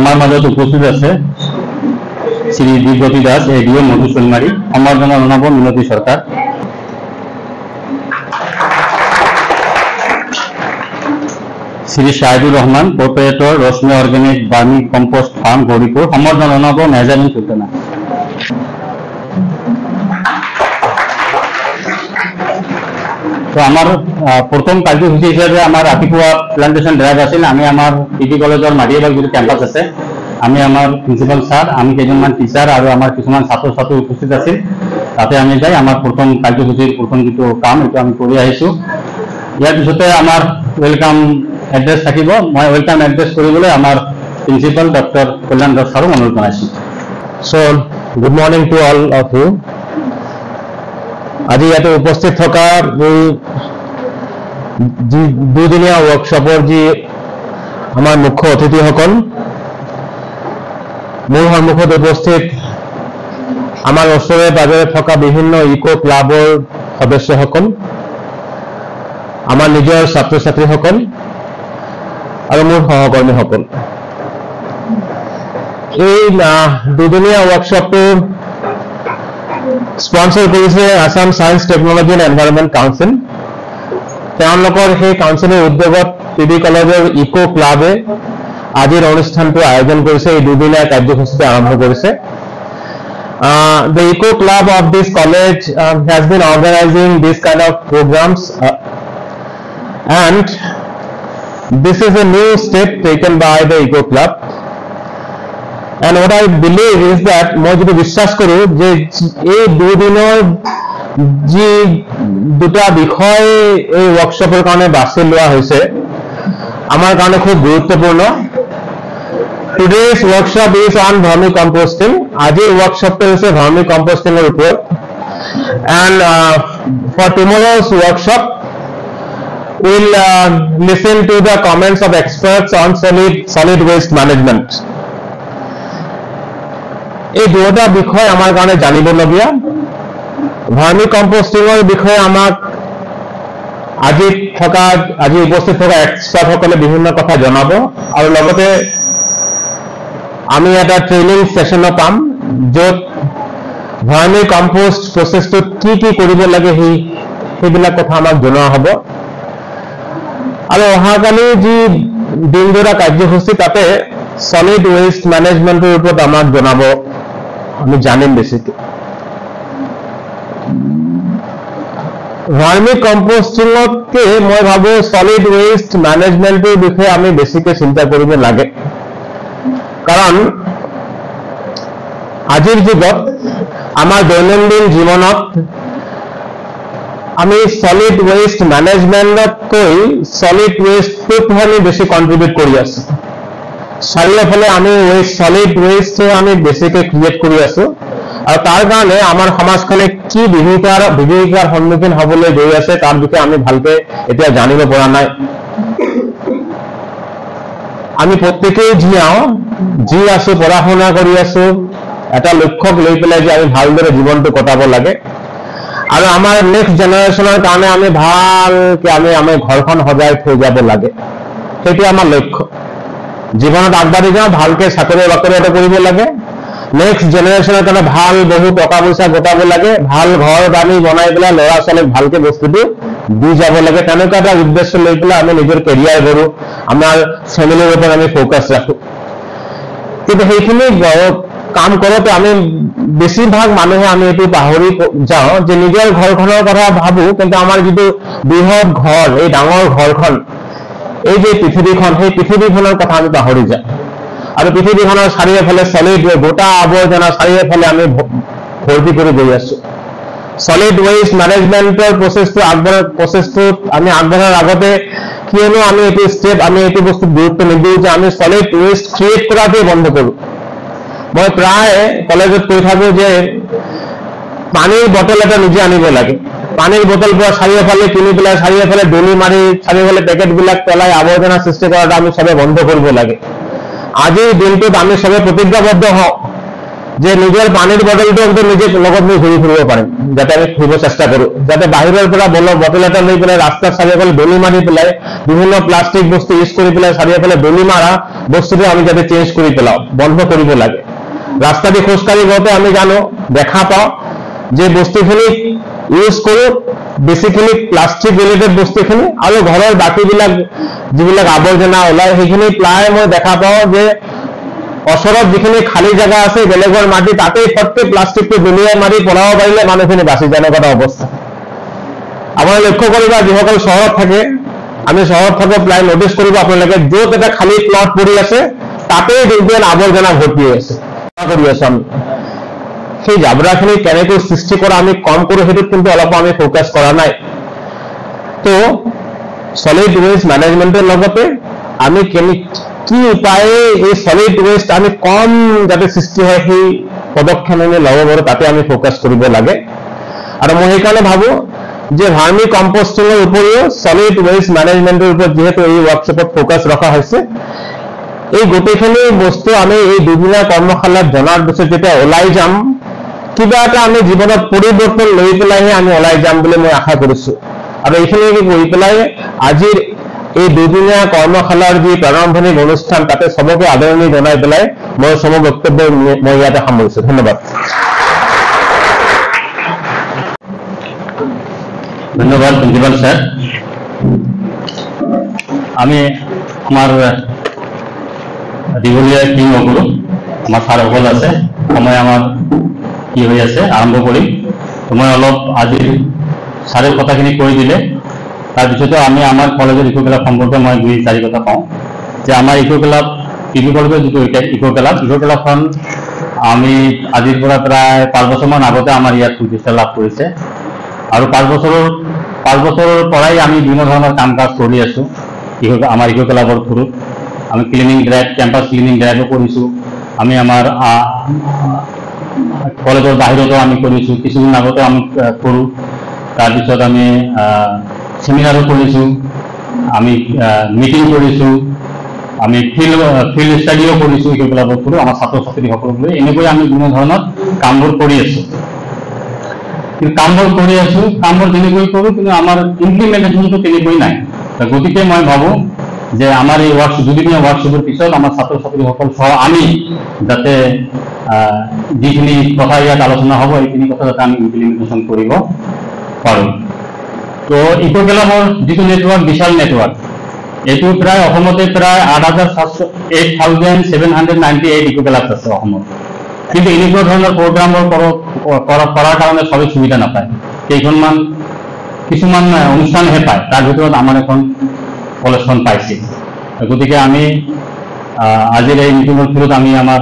আমার মাজত উপস্থিত আছে শ্রী দিব্যতি দাস, এডিও মধুসলমারি, সম্বর্ধনা জনাব Minati Sarkar. Shri Shahidur Rahman, proprietor, Rashmi organic vermi compost farm, Gauripur, সম্বর্ধনা জনাব মেহজাবিন সুলতানা। তো আমার প্রথম কার্যসূচী হিসেবে আমার রাতিপুয়া প্লান্টেশন ড্রাইভ আছিল। আমি আমার পিটি কলেজের মারিয়াবাগ যে ক্যাম্পাস আছে, আমি আমার প্রিন্সিপাল স্যার, আমি কেইজনমান টিচার আর আমার কিছুমান ছাত্র ছাত্রী উপস্থিত আছিল। তাতে আমি যাই আমার প্রথম কার্যসূচীর প্রথম কিছু কাম এটা আমি করে আহিছো। ইয়ার পিছতে আমার ওয়েলকাম এড্রেছ থাকিব। মই ওয়েলকাম এড্রেছ কৰিবলৈ আমার প্রিন্সিপাল ডক্টর কল্যাণ দাস স্যারক অনুরোধ জনাইছো। So good morning to all of you. আজি ইয়াতে উপস্থিত থকা দুদিনীয়া ৱৰ্কশ্বপৰ যি আমাৰ মুখ্য অতিথিসকল, মোৰ সন্মুখত উপস্থিত আমাৰ ওচৰে পাজৰে থকা বিভিন্ন ইকো ক্লাবৰ সদস্যসকল, আমাৰ নিজৰ ছাত্ৰ ছাত্ৰীসকল আৰু মোৰ সহকৰ্মীসকল, এই দুদিনীয়া ৱৰ্কশ্বপটো স্পন্সৰ কৰিছে Assam science technology and environment council. তেওঁলোকৰ সেই কাউন্সিলৰ উদ্যোগত পিবি কলেজৰ ইকো ক্লাবে আজিৰ অনুষ্ঠানটো আয়োজন কৰিছে। এই দুদিনীয়া কাৰ্যসূচীটো আৰম্ভ কৰিছে। The Eco Club of this college has been organizing this kind of programs and this is a new step taken by the Eco Club. And what I believe is that মই যদি বিশ্বাস কৰো যে এই দুদিনৰ যি দুটা বিষয় এই ওয়াৰ্কশপেৰ কাৰণে বাছি লোৱা হৈছে আমাৰ কাৰণে খুব গুৰুত্বপূৰ্ণ। Today's workshop is on vermicomposting. আজিৰ ওয়ার্কশপটো হৈছে vermicomposting এর উপর। And for tomorrow's workshop we'll listen to the comments of experts on solid waste management. এই দুটা বিষয় আমার কারণে জানিবলগীয়া। ভাৰ্মিকম্পোষ্টিঙৰ বিষয়ে আমাক আজি উপস্থিত থকা এক্সপাৰ্ট সকলে বিভিন্ন কথা জনাব আৰু লগতে আমি এটা ট্ৰেইনিং সেশন পাম য'ত ভাৰ্মিকম্পোষ্ট প্ৰচেছটোত কি কি কৰিব লাগে সেইবিলাক কথা আমাক জনোৱা হ'ব। আৰু অহাকালি যি দিনজোৰা কাৰ্যসূচী তাতে সলিড ওয়েস্ট ম্যানেজমেন্টেৰ উপৰ আমাক জনাব, আমি জানিম বেশিকে। ভাৰ্মিকম্পোষ্টিঙতকে মই ভাবো সলিড ওয়েস্ট ম্যানেজমেন্টেৰ বিষয়ে আমি বেশিকে চিন্তা কৰিব লাগে। কাৰণ আজিৰ যুগত আমাৰ দৈনন্দিন জীৱনত আমি সলিড ওয়েস্ট ম্যানেজমেন্টতকৈ সলিড ওয়েস্টটোত আমি বেশি কন্ট্ৰিবিউট কৰি আছো। চাৰিওফালে আমি সলিড ওয়েস্ট আমি বেছিকে ক্ৰিয়েট কৰি আছো আৰু তাৰ কাৰণে আমাৰ সমাজখনে কি বিভীষিকাৰ সন্মুখীন হ'বলৈ গৈ আছে তাৰ বিষয়ে আমি ভালকে এতিয়া জানিব পৰা নাই। আমি প্ৰত্যেকেই যি আছো পঢ়া শুনা কৰি আছো এটা লক্ষ্যক লৈ পেলাই যে আমি ভালদৰে জীৱনটো কটাব লাগে আৰু আমাৰ নেক্সট জেনাৰেশ্যনৰ কাৰণে আমি ভালকে আমি ঘৰখন সজাই থৈ যাব লাগে। সেইটো আমাৰ লক্ষ্য। জীৱনত আগবাঢ়ি যাওঁ, ভালকে চাকৰি বাকৰি এটা কৰিব লাগে, নেক্সট জেনাৰেশ্যনৰ কাৰণে ভাল বহু টকা পইচা গোটাব লাগে, ভাল ঘৰ বাৰী বনাই পেলাই ল'ৰা ছোৱালীক ভালকে বস্তুটো দি যাব লাগে। তেনেকুৱা এটা উদ্দেশ্য লৈ পেলাই আমি নিজৰ কেৰিয়াৰ গঢ়ো, আমাৰ ফেমিলিৰ ওপৰত আমি ফ'কাছ ৰাখো। কিন্তু সেইখিনি কাম কৰোঁতে আমি বেছিভাগ মানুহে আমি এইটো পাহৰি যাওঁ যে নিজৰ ঘৰখনৰ কথা ভাবো, কিন্তু আমাৰ যিটো বৃহৎ ঘৰ, এই ডাঙৰ ঘৰখন, এই যে পৃথিৱীখন, সেই পৃথিৱীখনৰ কথা আমি পাহৰি যাওঁ। আৰু পৃথিৱীখনৰ চাৰিওফালে সলিড গোটা আৱৰ্জনা চাৰিওফালে আমি ভৰ্তি কৰি গৈ আছো। সলিড ওয়েস্ট ম্যানেজমেন্টেৰ প্ৰসেসটোত আমি আগবঢ়াৰ আগতে কিয়নো আমি এইটো স্টেপ আমি এইটো বস্তু গুৰুত্ব নিদিওঁ যে আমি সলিড ওয়েস্ট ক্ৰিয়েট কৰাটোৱে বন্ধ কৰোঁ। মই প্ৰায় কলেজত কৈ থাকো যে পানীৰ বটল এটা নিজে আনিব লাগে। পানীৰ বটল পৰা চাৰিওফালে কিনি পেলাই চাৰিওফালে দলি মাৰি চাৰিওফালে পেকেটবিলাক পেলাই আৱৰ্জনা সৃষ্টি কৰাটো আমি সবে বন্ধ কৰিব লাগে। আজিৰ দিনটোত আমি সবে প্ৰতিজ্ঞাবদ্ধ হওঁ যে নিজৰ পানীৰ বটলটো একদম নিজে লগত লৈ ঘূৰি ফুৰিব পাৰিম, যাতে আমি ফুৰিব চেষ্টা কৰোঁ, যাতে বাহিৰৰ পৰা বটল এটা লৈ পেলাই ৰাস্তাৰ চাৰিওফালে বেলি মাৰি পেলাই বিভিন্ন প্লাষ্টিক বস্তু ইউজ কৰি পেলাই চাৰিওফালে বেলি মাৰা বস্তুটো আমি যাতে চেঞ্জ কৰি পেলাওঁ, বন্ধ কৰিব লাগে। ৰাস্তা দি খোজকাঢ়ি গওঁতে আমি জানো দেখা পাওঁ যে বস্তুখিনি ইউজ কৰোঁ বেচিকেলি প্লাষ্টিক ৰিলেটেড বস্তুখিনি, আৰু ঘৰৰ বাকীবিলাক যিবিলাক আৱৰ্জনা ওলায় সেইখিনি প্ৰায় মই দেখা পাওঁ যে ওচৰত যিখিনি খালী জেগা আছে বেলেগৰ মাটি তাতেই ফটকে প্লাষ্টিকটো দলিয়াই মাৰি পেলাব পাৰিলে মানুহখিনি বাচি যায়, এনেকুৱা অৱস্থা। আপোনালোকে লক্ষ্য কৰিবা যিসকল চহৰত থাকে, আমি চহৰত থাকোঁ প্ৰায় নটিচ কৰিব আপোনালোকে য'ত এটা খালী প্লট পৰি আছে তাতেই দিনটোত আৱৰ্জনা ভৰ্তি হৈ আছে কৰি আছো আমি। সেই জাবৰাখিনি কেনেকৈ সৃষ্টি কৰা আমি কম কৰোঁ সেইটোত কিন্তু অলপ আমি ফ'কাছ কৰা নাই। তো সলিড ওয়েস্ট মেনেজমেন্টের লগতে আমি কি উপায়ে এই সলিড ওয়েস্ট আমি কম যাতে সৃষ্টি হয় সেই পদক্ষেপ আমি ল'ব পাৰোঁ তাতে আমি ফ'কাছ কৰিব লাগে। আৰু মই সেইকাৰণে ভাবোঁ যে ভাৰ্মি কম্পোষ্টিঙৰ উপৰিও সলিড ওয়েস্ট মেনেজমেন্টেৰ ওপৰত যিহেতু এই ৱৰ্কশ্বপত ফ'কাছ ৰখা হৈছে, এই গোটেইখিনি বস্তু আমি এই দুদিনীয়া কৰ্মশালাত জনাৰ পিছত যেতিয়া ওলাই যাম কিবা এটা আমি জীৱনত পৰিৱৰ্তন লৈ পেলাইহে আমি ওলাই যাম বুলি মই আশা কৰিছোঁ। আৰু এইখিনি কৰি পেলাই আজিৰ এই দুদিনীয়া কৰ্মশালাৰ যি প্ৰাৰম্ভণিক অনুষ্ঠান তাতে সবকে আদৰণি জনাই পেলাই মই সব বক্তব্য মই ইয়াতে সামৰিছোঁ। ধন্যবাদ। ধন্যবাদ প্ৰিন্সিপাল স্যাৰ। আমি আমাৰ দীঘলীয়া কি নকৰোঁ, আমাৰ স্যাৰ সকল আছে, সময় আমাৰ কি হৈ আছে আৰম্ভ কৰিম। মই অলপ আজিৰ স্যাৰেৰ কথাখিনি কৈ দিলে তাৰপিছতো আমি আমাৰ কলেজৰ ইকো ক্লাব সম্পৰ্কে মই 2-4 কথা কওঁ যে আমাৰ ইকো ক্লাব টিভি কলেজৰ যিটো ইকো ক্লাবখন আমি আজিৰ পৰা প্ৰায় 5 বছৰমান আগতে আমাৰ ইয়াত প্ৰতিষ্ঠা লাভ কৰিছে আৰু 5 বছৰৰ পৰাই আমি বিভিন্ন ধৰণৰ কাম কাজ কৰি আছোঁ আমাৰ ইকো ক্লাবৰ থ্ৰুত। আমি ক্লিনিং ড্ৰাইভ, কেম্পাছ ক্লিনিং ড্ৰাইভো কৰিছোঁ, আমি আমাৰ কলেজৰ বাহিৰতো আমি কৰিছোঁ, কিছুদিন আগতে আমি কৰোঁ, তাৰপিছত আমি সেমিনাৰো কৰিছোঁ, আমি মিটিং কৰিছোঁ, আমি ফিল্ড ষ্টাডিও কৰিছোঁ ইকো ক্লাবৰ থ্ৰু আমাৰ ছাত্ৰ ছাত্ৰীসকলক লৈ। এনেকৈ আমি বিভিন্ন ধৰণৰ কামবোৰ কৰি আছোঁ। কিন্তু কামবোৰ তেনেকৈ কৰোঁ, কিন্তু আমাৰ ইমপ্লিমেণ্টেশ্যনটো তেনেকৈ নাই। গতিকে মই ভাবোঁ যে আমাৰ এই দুদিনীয়া ৱৰ্কশ্বপৰ পিছত আমাৰ ছাত্ৰ ছাত্ৰীসকল সহ আমি যাতে যিখিনি কথা ইয়াত আলোচনা হ'ব এইখিনি কথা যাতে আমি ইমপ্লিমেণ্টেশ্যন কৰিব পাৰোঁ। তো ইকো ক্লাবৰ যিটো নেটৱৰ্ক বিশাল নেটৱৰ্ক, এইটো প্ৰায় অসমতে প্ৰায় 8,798 ইকো ক্লাব আছে অসমত। কিন্তু এনেকুৱা ধৰণৰ প্ৰগ্ৰামৰ কৰাৰ কাৰণে সবেই সুবিধা নাপায়, কিছুমান অনুষ্ঠানহে পায়, তাৰ ভিতৰত আমাৰ এখন কলেজখন পাইছে। গতিকে আমি আজিৰ এই মিটিঙৰ থ্ৰুত আমি আমাৰ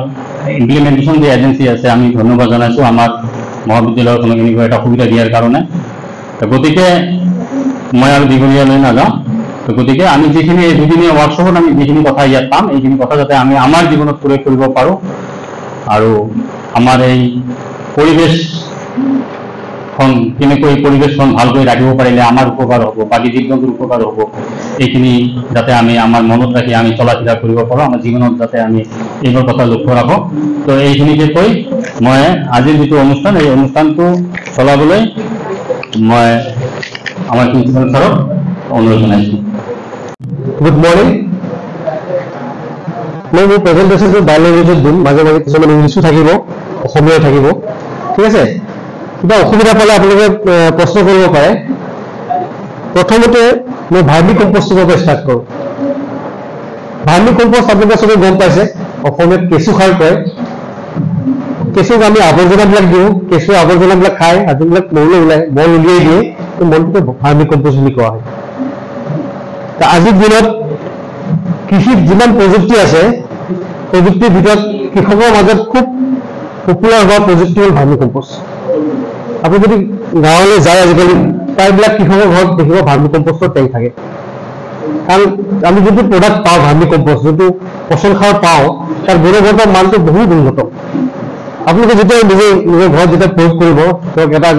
ইমপ্লিমেণ্টেশ্যন যি এজেঞ্চি আছে আমি ধন্যবাদ জনাইছোঁ আমাৰ মহাবিদ্যালয়খনক এনেকুৱা এটা সুবিধা দিয়াৰ কাৰণে। গতিকে মই আৰু দীঘলীয়ালৈ নাযাওঁ। গতিকে আমি যিখিনি এই দুদিনীয়া ৱৰ্কশ্বপত আমি যিখিনি কথা ইয়াত পাম এইখিনি কথা যাতে আমি আমাৰ জীৱনত প্ৰয়োগ কৰিব পাৰোঁ আৰু আমাৰ এই পৰিৱেশখন কেনেকৈ পৰিৱেশখন ভালকৈ ৰাখিব পাৰিলে আমাৰ উপকাৰ হ'ব, বাকী জীৱ জন্তুৰ উপকাৰ হ'ব, এইখিনি যাতে আমি আমাৰ মনত ৰাখি আমি চলা ফিৰা কৰিব পাৰোঁ, আমাৰ জীৱনত যাতে আমি এইবোৰ কথা লক্ষ্য ৰাখোঁ। তো এইখিনিকে কৈ মই আজিৰ যিটো অনুষ্ঠান এই অনুষ্ঠানটো চলাবলৈ মই আমাৰ প্ৰিন্সিপাল ছাৰক অনুৰোধ জনাইছোঁ। Good morning. মই মোৰ প্ৰেজেণ্টেশ্যনটো বায়'লজিত দিম, মাজে মাজে কিছুমান ইংলিছো থাকিব, অসমীয়াও থাকিব, ঠিক আছে। কিবা অসুবিধা পালে আপোনালোকে প্ৰশ্ন কৰিব পাৰে। প্ৰথমতে মই ভাৰ্মি কম্পোষ্টিঙৰ পৰা ষ্টাৰ্ট কৰোঁ। ভাৰ্মি কম্পোষ্ট আপোনালোকে চবে গম পাইছে, অসমীয়াত কেঁচু সাৰ কয়। কেঁচুক আমি আৱৰ্জনাবিলাক দিওঁ, কেঁচু আৱৰ্জনাবিলাক খাই যোনবিলাক মৌল ওলায়, মল উলিয়াই দিয়ে, এই মলটোকে ভাৰ্মি কম্পোষ্ট বুলি কোৱা হয়। আজিৰ দিনত কৃষিত যিমান প্ৰযুক্তি আছে, প্ৰযুক্তিৰ ভিতৰত কৃষকৰ মাজত খুব পপুলাৰ হোৱা প্ৰযুক্তি হ'ল ভাৰ্মি কম্পোষ্ট। আপুনি যদি গাঁৱলৈ যায় আজিকালি প্ৰায়বিলাক কৃষকৰ ঘৰত দেখিব ভাৰ্মি কম্পোষ্টৰ টেংক থাকে। কাৰণ আমি যোনটো প্ৰডাক্ট পাওঁ ভাৰ্মি কম্পোষ্ট, যোনটো পচন সাৰ পাওঁ, তাৰ গুণগত মানটো বহুত উন্নত। আপোনালোকে যেতিয়া নিজৰ ঘৰত যেতিয়া প্ৰয়োগ কৰিব, ধৰক এটা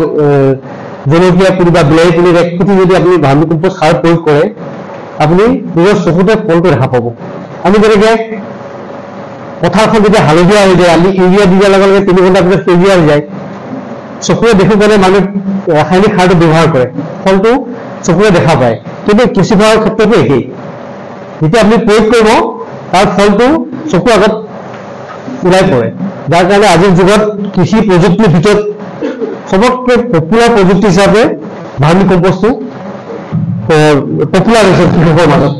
জলকীয়া পুলি বা বিলাহী পুলিৰ এক খুঁটি যদি আপুনি ভাৰ্মি কম্পোষ্ট সাৰ প্ৰয়োগ কৰে, আপুনি নিজৰ চকুতে ফলটো দেখা পাব। আমি যেনেকৈ পথাৰখন যেতিয়া হালধীয়া হৈ যায়, আমি ইউৰিয়া দি দিয়াৰ লগে লগে 3 ঘণ্টাৰ পিছত সেউজীয়া হৈ যায়। চকুৰে দেখি পেলাই মানুহে ৰাসায়নিক সাৰটো ব্যৱহাৰ কৰে, ফলটো চকুৰে দেখা পায়। কিন্তু কৃষি সাৰৰ ক্ষেত্ৰতো একেই, যেতিয়া আপুনি প্ৰয়োগ কৰিব তাৰ ফলটো চকুৰ আগত ওলাই পৰে। যাৰ কাৰণে আজিৰ যুগত কৃষি প্ৰযুক্তিৰ ভিতৰত সবতকৈ পপুলাৰ প্ৰযুক্তি হিচাপে ভাৰ্মি কম্পোষ্টটো পপুলাৰ হৈছে কৃষকৰ মাজত।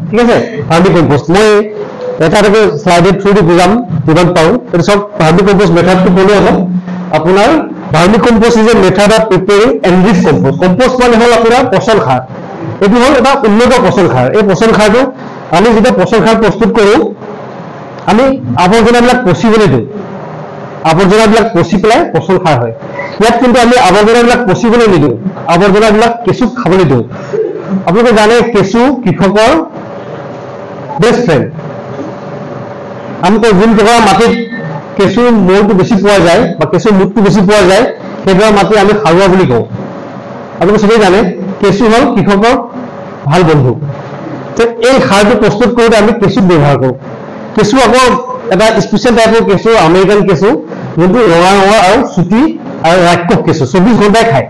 ঠিক আছে, ভাৰ্মি কম্পোষ্ট মই এটা শ্লাইডৰ থ্ৰু দি বুজাম যিমান পাৰোঁ। এইটো চব ভাৰ্মি কম্পোষ্ট মেথডটো ক'লো অলপ। আপোনাৰ vermi compost is a method of preparing enrich compost. Compost মানে হ'ল আপোনাৰ পচন সাৰ। এইটো হ'ল এটা উন্নত পচন সাৰ। এই পচন সাৰটো আমি যেতিয়া পচন সাৰ প্ৰস্তুত কৰোঁ, আমি আৱৰ্জনাবিলাক পচিবলৈ দিওঁ, আৱৰ্জনাবিলাক পচি পেলাই পচন সাৰ হয়। ইয়াত কিন্তু আমি আৱৰ্জনাবিলাক পচিবলৈ নিদিওঁ, আৱৰ্জনাবিলাক কেঁচুক খাবলৈ দিওঁ। আপোনালোকে জানে কেঁচু কৃষকৰ বেষ্ট ফ্ৰেণ্ড। আমি যোন প্ৰকাৰৰ মাটিত কেঁচুৰ মূৰটো বেছি পোৱা যায় বা কেঁচুৰ মুখটো বেছি পোৱা যায়, সেইদৰে মাটি আমি সাৰুৱা বুলি কওঁ। আপোনালোকে চবেই জানে কেঁচু হ'ল কৃষকৰ ভাল বন্ধু। এই সাৰটো প্ৰস্তুত কৰোঁতে আমি কেঁচুক ব্যৱহাৰ কৰোঁ। কেঁচু আকৌ এটা স্পেচিয়েল টাইপৰ কেঁচু, আমেৰিকান কেঁচু, যোনটো ৰঙা ৰঙা আৰু চুটি আৰু ৰাক্ষস কেঁচু, 24 ঘণ্টাই খায়।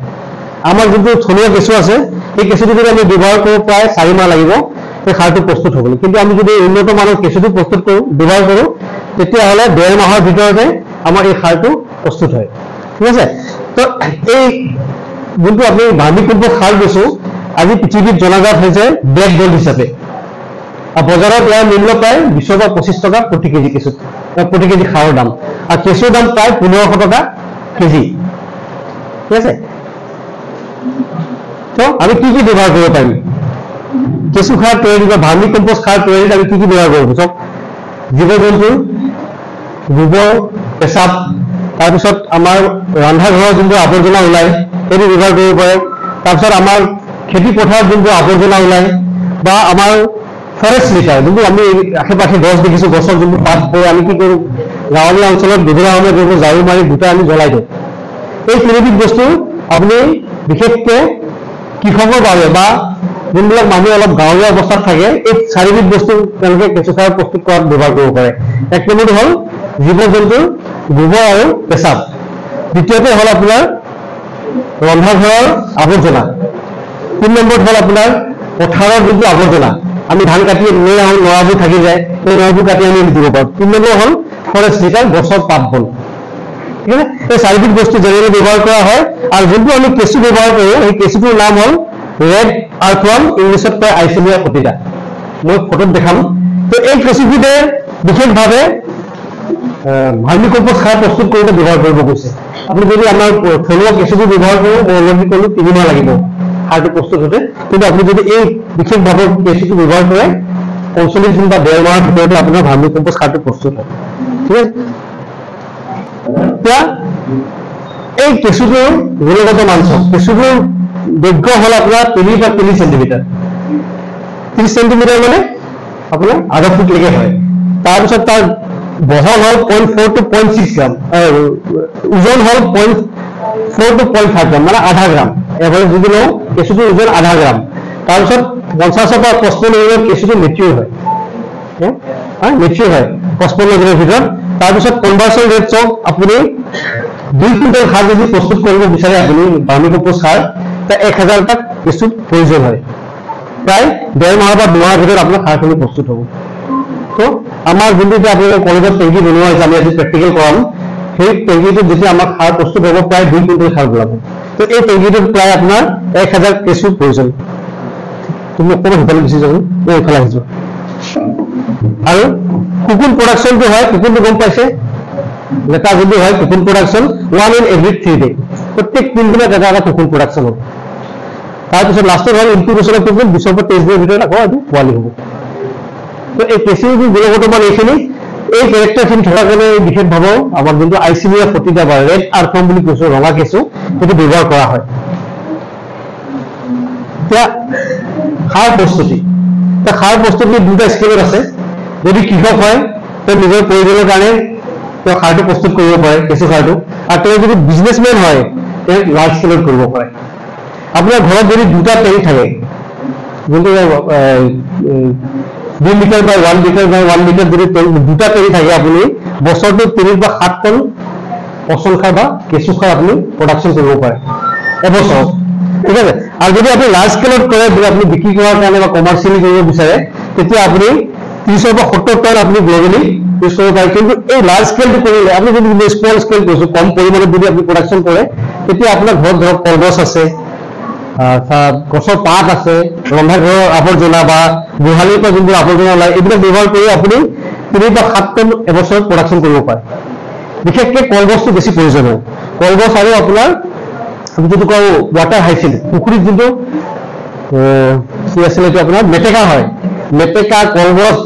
আমাৰ যোনটো থলুৱা কেঁচু আছে, সেই কেঁচুটো যদি আমি ব্যৱহাৰ কৰোঁ প্ৰায় 4 মাহ লাগিব সেই সাৰটো প্ৰস্তুত হ'বলৈ। কিন্তু আমি যদি উন্নত মানৰ কেঁচুটো প্ৰস্তুত কৰোঁ, ব্যৱহাৰ কৰোঁ, তেতিয়াহ'লে 1.5 মাহৰ ভিতৰতে আমাৰ এই সাৰটো প্ৰস্তুত হয়। ঠিক আছে, তো এই যোনটো আমি ভাৰ্মি কম্পোষ্ট সাৰ দিছোঁ, আজি পৃথিৱীত জনাজাত হৈছে ব্লেক গল্ড হিচাপে। বজাৰত ইয়াৰ মূল্য প্ৰায় 20 বা 25 টকা প্ৰতি কেজি কেঁচুত, প্ৰতি কেজি সাৰৰ দাম। আৰু কেঁচুৰ দাম প্ৰায় 1500 টকা কেজি। ঠিক আছে, তো আমি কি কি ব্যৱহাৰ কৰিব পাৰিম? কেঁচু সাৰ তৈয়াৰী বা ভাৰ্মি কম্পোষ্ট সাৰ তৈয়াৰীত আমি কি কি ব্যৱহাৰ কৰিব? চাওক, জীৱ জন্তুৰ গোবৰ, পেচাব, তাৰপিছত আমাৰ ৰন্ধা ঘৰৰ যোনবোৰ আৱৰ্জনা ওলায় সেইটো ব্যৱহাৰ কৰিব পাৰে। তাৰপিছত আমাৰ খেতি পথাৰত যোনবোৰ আৱৰ্জনা ওলায়, বা আমাৰ ফৰেষ্ট লিটাৰ, যোনটো আমি আশে পাশে গছ দেখিছোঁ, গছৰ যোনবোৰ পাত পৰে, আমি কি কৰোঁ, গাঁৱলীয়া অঞ্চলত গধূলা সময়ত যোনবোৰ ঝাৰু মাৰি গোটাই আমি জ্বলাই দিওঁ। এই তিনিবিধ বস্তু আপুনি বিশেষকৈ কৃষকৰ বাবে বা যোনবিলাক মানুহ অলপ গাঁৱলীয়া অৱস্থাত থাকে, এই 4বিধ বস্তু তেওঁলোকে কেঁচু সাৰ প্ৰস্তুত কৰাত ব্যৱহাৰ কৰিব পাৰে। 1 নম্বৰটো হ'ল জীৱ জন্তুৰ গোবৰ আৰু পেচাব। দ্বিতীয়তে হ'ল আপোনাৰ ৰন্ধা ঘৰৰ আৱৰ্জনা। 3 নম্বৰত হ'ল আপোনাৰ পথাৰৰ যোনটো আৱৰ্জনা, আমি ধান কাটি লৈ আহোঁ, নৰাবোৰ থাকি যায়, সেই নৰাবোৰ কাটি আমি দিব পাৰোঁ। 3 নম্বৰ হ'ল ফৰেষ্ট লিটাৰ, গছৰ পাত বন। ঠিক আছে, এই 4বিধ বস্তু জেনেৰেলি ব্যৱহাৰ কৰা হয়। আৰু যোনটো আমি কেঁচু ব্যৱহাৰ কৰোঁ, সেই কেঁচুটোৰ নাম হ'ল ৰেড আৰ্থৱাৰ্ম, ইংলিছত কয় আইচেলিয়া ফটিডা। মই ফটোত দেখাম। তো এই কেঁচুবিধে বিশেষভাৱে ভাৰ্মি কম্পোষ্ট সাৰ প্ৰস্তুত কৰোঁতে ব্যৱহাৰ কৰিব গৈছে। আপুনি যদি আমাৰ থলুৱা কেঁচুবোৰ ব্যৱহাৰ কৰোঁ, মই অলৰেডি ক'লোঁ 3 মাহ লাগিব সাৰটো প্ৰস্তুত হওঁতে। কিন্তু আপুনি যদি এই বিশেষভাৱে কেঁচুটো ব্যৱহাৰ কৰে, 45 দিন বা 1.5 মাহৰ ভিতৰতে আপোনাৰ ভাৰ্মি কম্পোষ্ট সাৰটো প্ৰস্তুত হয়। ঠিক আছে, এতিয়া এই কেঁচুটোৰ গুণগত মান চাওক। কেঁচুটোৰ দৈৰ্ঘ্য হ'ল আপোনাৰ 3 বা 3 চেণ্টিমিটাৰ। 30 চেণ্টিমিটাৰ মানে আপোনাৰ আধা ফুটলৈকে হয়। তাৰপিছত তাৰ বহল হ'ল 0.4 to 0.6 গ্ৰাম, ওজন হ'ল 0.4 to 0.5 গ্ৰাম, মানে আধা গ্ৰাম। এভাৰেজ যদি লওঁ, কেঁচুটোৰ ওজন আধা গ্ৰাম। তাৰপিছত 50 পৰা 55 দিনত কেঁচুটো মেচিউৰ হয়, মেচিউৰ হয় 55 দিনৰ ভিতৰত। তাৰপিছত কনভাৰ্চন ৰেট চাওক, আপুনি 2 কুইণ্টেল সাৰ যদি প্ৰস্তুত কৰিব বিচাৰে আপুনি ভাৰ্মি কম্পোষ্ট সাৰ, 1000টা কেঁচুৰ প্ৰয়োজন হয়। প্ৰায় 1.5 মাহ বা 2 মাহৰ ভিতৰত আপোনাৰ সাৰখিনি প্ৰস্তুত হ'ব। তো আমাৰ যোনটো এতিয়া আপোনালোকৰ কলেজত টেংকি বনোৱা হৈছে, আমি আজি প্ৰেক্টিকেল কৰাম, সেই টেংকিটোত যেতিয়া আমাৰ সাৰ প্ৰস্তুত হ'ব প্ৰায় 2 কুইণ্টেল সাৰ ওলাব। তো এই টেংকিটোত প্ৰায় আপোনাৰ 1000 কেঁচুৰ প্ৰয়োজন। তুমি অকণমান সিফালে গুচি যাব, মই এইফালে আহিছোঁ। আৰু কুকুন প্ৰডাকশ্যনটো হয়, কুকুনটো গম পাইছে, লেটা যদি হয় কুকুন প্ৰডাকশ্যন 1 in every 3 days, প্ৰত্যেক 3 দিনত এটা এটা কুকুন প্ৰডাকশ্যন হ'ব। তাৰপিছত লাষ্টত হ'ল ইনকিউবেশ্যন অফ কুকুন, 20 পৰা 23 দিনৰ ভিতৰত আকৌ এইটো পোৱালি হ'ব। তো এই কেঁচুৰ গুণগত মান এইখিনি, এই কেৰেক্টাৰখিনি থকাৰ কাৰণে বিশেষভাৱে আমাৰ যোনটো আইচেলিয়া ফটিডা বা ৰেড আৰ্থৱাৰ্ম বুলি কৈছোঁ, ৰঙা কেঁচু, সেইটো ব্যৱহাৰ কৰা হয়। এতিয়া সাৰ প্ৰস্তুতি, সাৰ প্ৰস্তুতি 2টা স্কেলত আছে। যদি কৃষক হয় তেওঁ নিজৰ প্ৰয়োজনৰ কাৰণে তেওঁ সাৰটো প্ৰস্তুত কৰিব পাৰে, কেঁচু সাৰটো। আৰু তেওঁ যদি বিজনেছমেন হয় তেওঁ লাৰ্জ স্কেলত কৰিব পাৰে। আপোনাৰ ঘৰত যদি 2টা টেংক থাকে, যোনটো 2 লিটাৰ বা 1 লিটাৰ বা 1 লিটাৰ যদি দুটা টেংকি থাকে আপুনি বছৰটো 3 বা 7 টন পচন সাৰ বা কেঁচু সাৰ আপুনি প্ৰডাকশ্যন কৰিব পাৰে এবছৰত, ঠিক আছে। আৰু যদি আপুনি লাৰ্জ স্কেলত কৰে, যদি আপুনি বিক্ৰী কৰাৰ কাৰণে বা কমাৰ্চিয়েলি কৰিব বিচাৰে, তেতিয়া আপুনি 30 বা 70 টন আপুনি গ্ল'বেলি ইউজ কৰিব পাৰে। কিন্তু এই লাৰ্জ স্কেলটো কৰিলে আপুনি যদি স্মল স্কেল কৰিছোঁ, কম পৰিমাণত যদি আপুনি প্ৰডাকশ্যন কৰে, তেতিয়া আপোনাৰ ঘৰত ধৰক কলগছ আছে, গছৰ পাত আছে, ৰন্ধা ঘৰৰ আৱৰ্জনা বা গোহালিৰ পৰা যোনবোৰ আৱৰ্জনা ওলায়, এইবিলাক ব্যৱহাৰ কৰি আপুনি 3 বা 7 টন এবছৰত প্ৰডাকশ্যন কৰিব পাৰে। বিশেষকৈ কলগছটো বেছি প্ৰয়োজন হয়। কলগছ আৰু আপোনাৰ আমি যিটো কওঁ ৱাটাৰ হাইচিন, পুখুৰীত যোনটো কি আছিলে এইটো আপোনাৰ মেটেকা হয়, মেটেকা, কলগছ,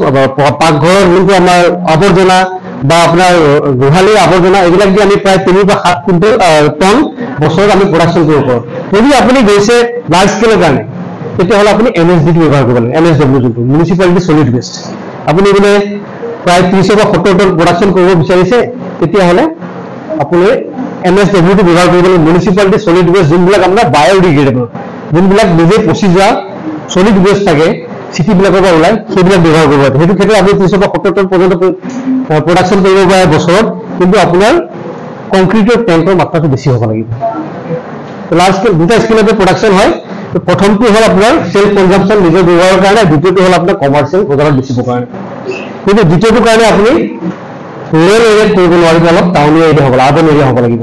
পাকঘৰৰ যোনটো আমাৰ আৱৰ্জনা বা আপোনাৰ গোহালিৰ আৱৰ্জনা, এইবিলাক দি আমি প্ৰায় 3 বা 7 টন বছৰত আমি প্ৰডাকশ্যন কৰিব পাৰোঁ। যদি আপুনি গৈছে লাৰ্জ স্কেলৰ কাৰণে, তেতিয়াহ'লে আপুনি MSDটো ব্যৱহাৰ কৰিব লাগে। MSW যোনটো মিউনিচিপালিটি চলিড ৱেষ্ট, আপুনি বোলে প্ৰায় 30 বা 70 টন প্ৰডাকশ্যন কৰিব বিচাৰিছে, তেতিয়াহ'লে আপুনি MSWটো ব্যৱহাৰ কৰিব লাগে। মিউনিচিপালিটি চলিড ৱেষ্ট যোনবিলাক আপোনাৰ বায়'ডিগ্ৰেডেবল, যোনবিলাক নিজে পচি যোৱা চলিড ৱেষ্ট থাকে চিটিবিলাকৰ পৰা ওলাই, সেইবিলাক ব্যৱহাৰ কৰিব লাগে। সেইটো ক্ষেত্ৰত আপুনি 30 বা 70 টন পৰ্যন্ত প্ৰডাকশ্যন কৰিব পাৰে বছৰত, কিন্তু আপোনাৰ কংক্ৰিটৰ টেংকৰ মাত্ৰাটো বেছি হ'ব লাগিব। লাৰ্জ স্কেল দুটা স্কেলতে প্ৰডাকশ্যন হয়। প্ৰথমটো হ'ল আপোনাৰ চেল্ফ কনজাম্পশ্যন, নিজৰ ব্যৱহাৰৰ কাৰণে, দ্বিতীয়টো হ'ল আপোনাৰ কমাৰ্চিয়েল বজাৰত বেচিবৰ কাৰণে। কিন্তু দ্বিতীয়টোৰ কাৰণে আপুনি ৰুৰেল এৰিয়াত কৰিব নোৱাৰিব, অলপ টাউনীয়া এৰিয়া হ'ব, আৰ্বান এৰিয়া হ'ব লাগিব।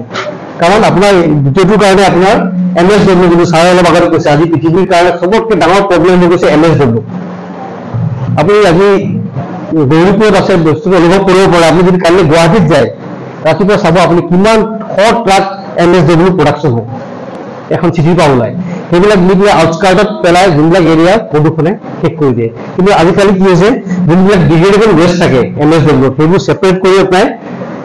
কাৰণ আপোনাৰ দ্বিতীয়টোৰ কাৰণে আপোনাৰ MSW, যোনটো ছাৰে অলপ আগতে কৈছে, আজি পৃথিৱীৰ কাৰণে চবতকৈ ডাঙৰ প্ৰব্লেম হৈ গৈছে MSW। আপুনি আজি গৌৰীপুৰত আছে, বস্তুটো অনুভৱ কৰিব পাৰে। আপুনি যদি কাইলৈ গুৱাহাটীত যায়, ৰাতিপুৱা চাব আপুনি কিমান শ ট্ৰাক MSW প্ৰডাকশ্যন হয় এখন চিটিৰ পৰা ওলাই। সেইবিলাক নি পেলাই আউটস্কাৰ্টত পেলাই যোনবিলাক এৰিয়া প্ৰদূষণে শেষ কৰি দিয়ে। কিন্তু আজিকালি কি হৈছে, যোনবিলাক ডিগ্ৰেডেবল ৱেষ্ট থাকে MSW, সেইবোৰ ছেপাৰেট কৰি পেলাই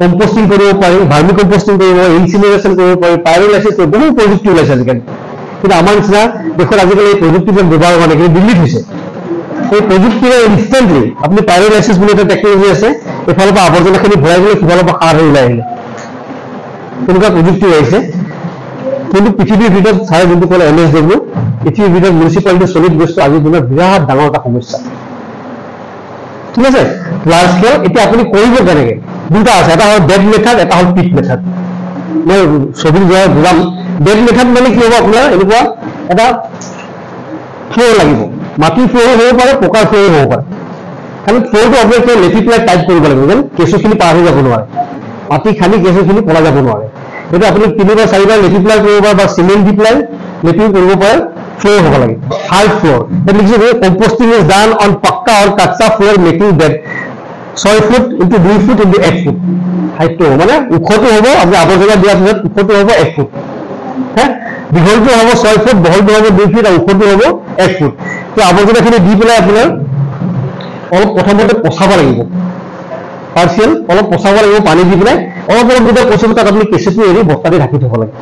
কম্পষ্টিং কৰিব পাৰি, ভাৰ্মি কম্পষ্টিং কৰিব পাৰি, ইনচিনাৰেশ্যন কৰিব পাৰি, পাইৰোলাইচিছ কৰিব, বহু প্ৰযুক্তি ওলাইছে আজিকালি। কিন্তু আমাৰ নিচিনা দেশত আজিকালি এই প্ৰযুক্তিবিলাক ব্যৱহাৰ হোৱা নাই, কিন্তু দিল্লীত হৈছে। এই প্ৰযুক্তিৰে ইনষ্টেণ্টলি আপুনি পাইৰোলাইচিছ বুলি এটা টেকনলজি আছে, এফালৰ পৰা আৱৰ্জনাখিনি ভৰাই দিলে, সিফালৰ পৰা সাৰ হৈ ওলাই আহিলে, তেনেকুৱা প্ৰযুক্তি আহিছে। কিন্তু পৃথিৱীৰ ভিতৰত চাই যোনটো ক'লে MSW, পৃথিৱীৰ ভিতৰত মিউনিচিপালিটি চলিড ৱেষ্টটো আজিৰ দিনত বিৰাট ডাঙৰ এটা সমস্যা, ঠিক আছে। লাৰ্জ স্কেল এতিয়া আপুনি কৰিব কেনেকৈ, দুটা আছে, এটা হ'ল বেড মেথড, এটা হ'ল পিট মেথড। মই ছবি বুজাম। বেড মেথড মানে কি হ'ব, আপোনাৰ এনেকুৱা এটা ফ্ল'ৰ লাগিব, মাটিৰ ফ্ল'ৰো হ'ব পাৰে, পকাৰ ফ্ল'ৰো হ'ব পাৰে। খালি ফ্ল'ৰটো আপোনাৰ লেপি পেলাই টাইট কৰিব লাগিব, যেন কেঁচুখিনি পাৰ হৈ যাব নোৱাৰে, মাটি খালি কেঁচুখিনি পলাই যাব নোৱাৰে। সেইটো আপুনি 3 বা 4 বাৰ লেপি পেলাই কৰিব পাৰে, বা চিমেণ্ট দি পেলাই লেপি কৰিব পাৰে। ফ্ল'ৰ হ'ব লাগে, hard floor. Composting is done on pucca or kutcha floor making bed 6 foot into 2 foot into 1 foot হাইটটো হ'ব, মানে ওখটো হ'ব, আপুনি আৱৰ্জনা দিয়াৰ পিছত ওখটো হ'ব 1 ফুট, দীঘলটো হ'ব 6 ফুট, বহলটো হ'ব 2 ফিট, আৰু ওখটো হ'ব 1 ফুট। সেই আৱৰ্জনাখিনি দি পেলাই আপোনাৰ অলপ প্ৰথমতে পচাব লাগিব, পাৰ্চিয়েল অলপ পচাব লাগিব, পানী দি পেলাই অলপ যেতিয়া পচিব, তাত আপুনি কেঁচুটো এৰি বস্তা দি ঢাকি থ'ব লাগে।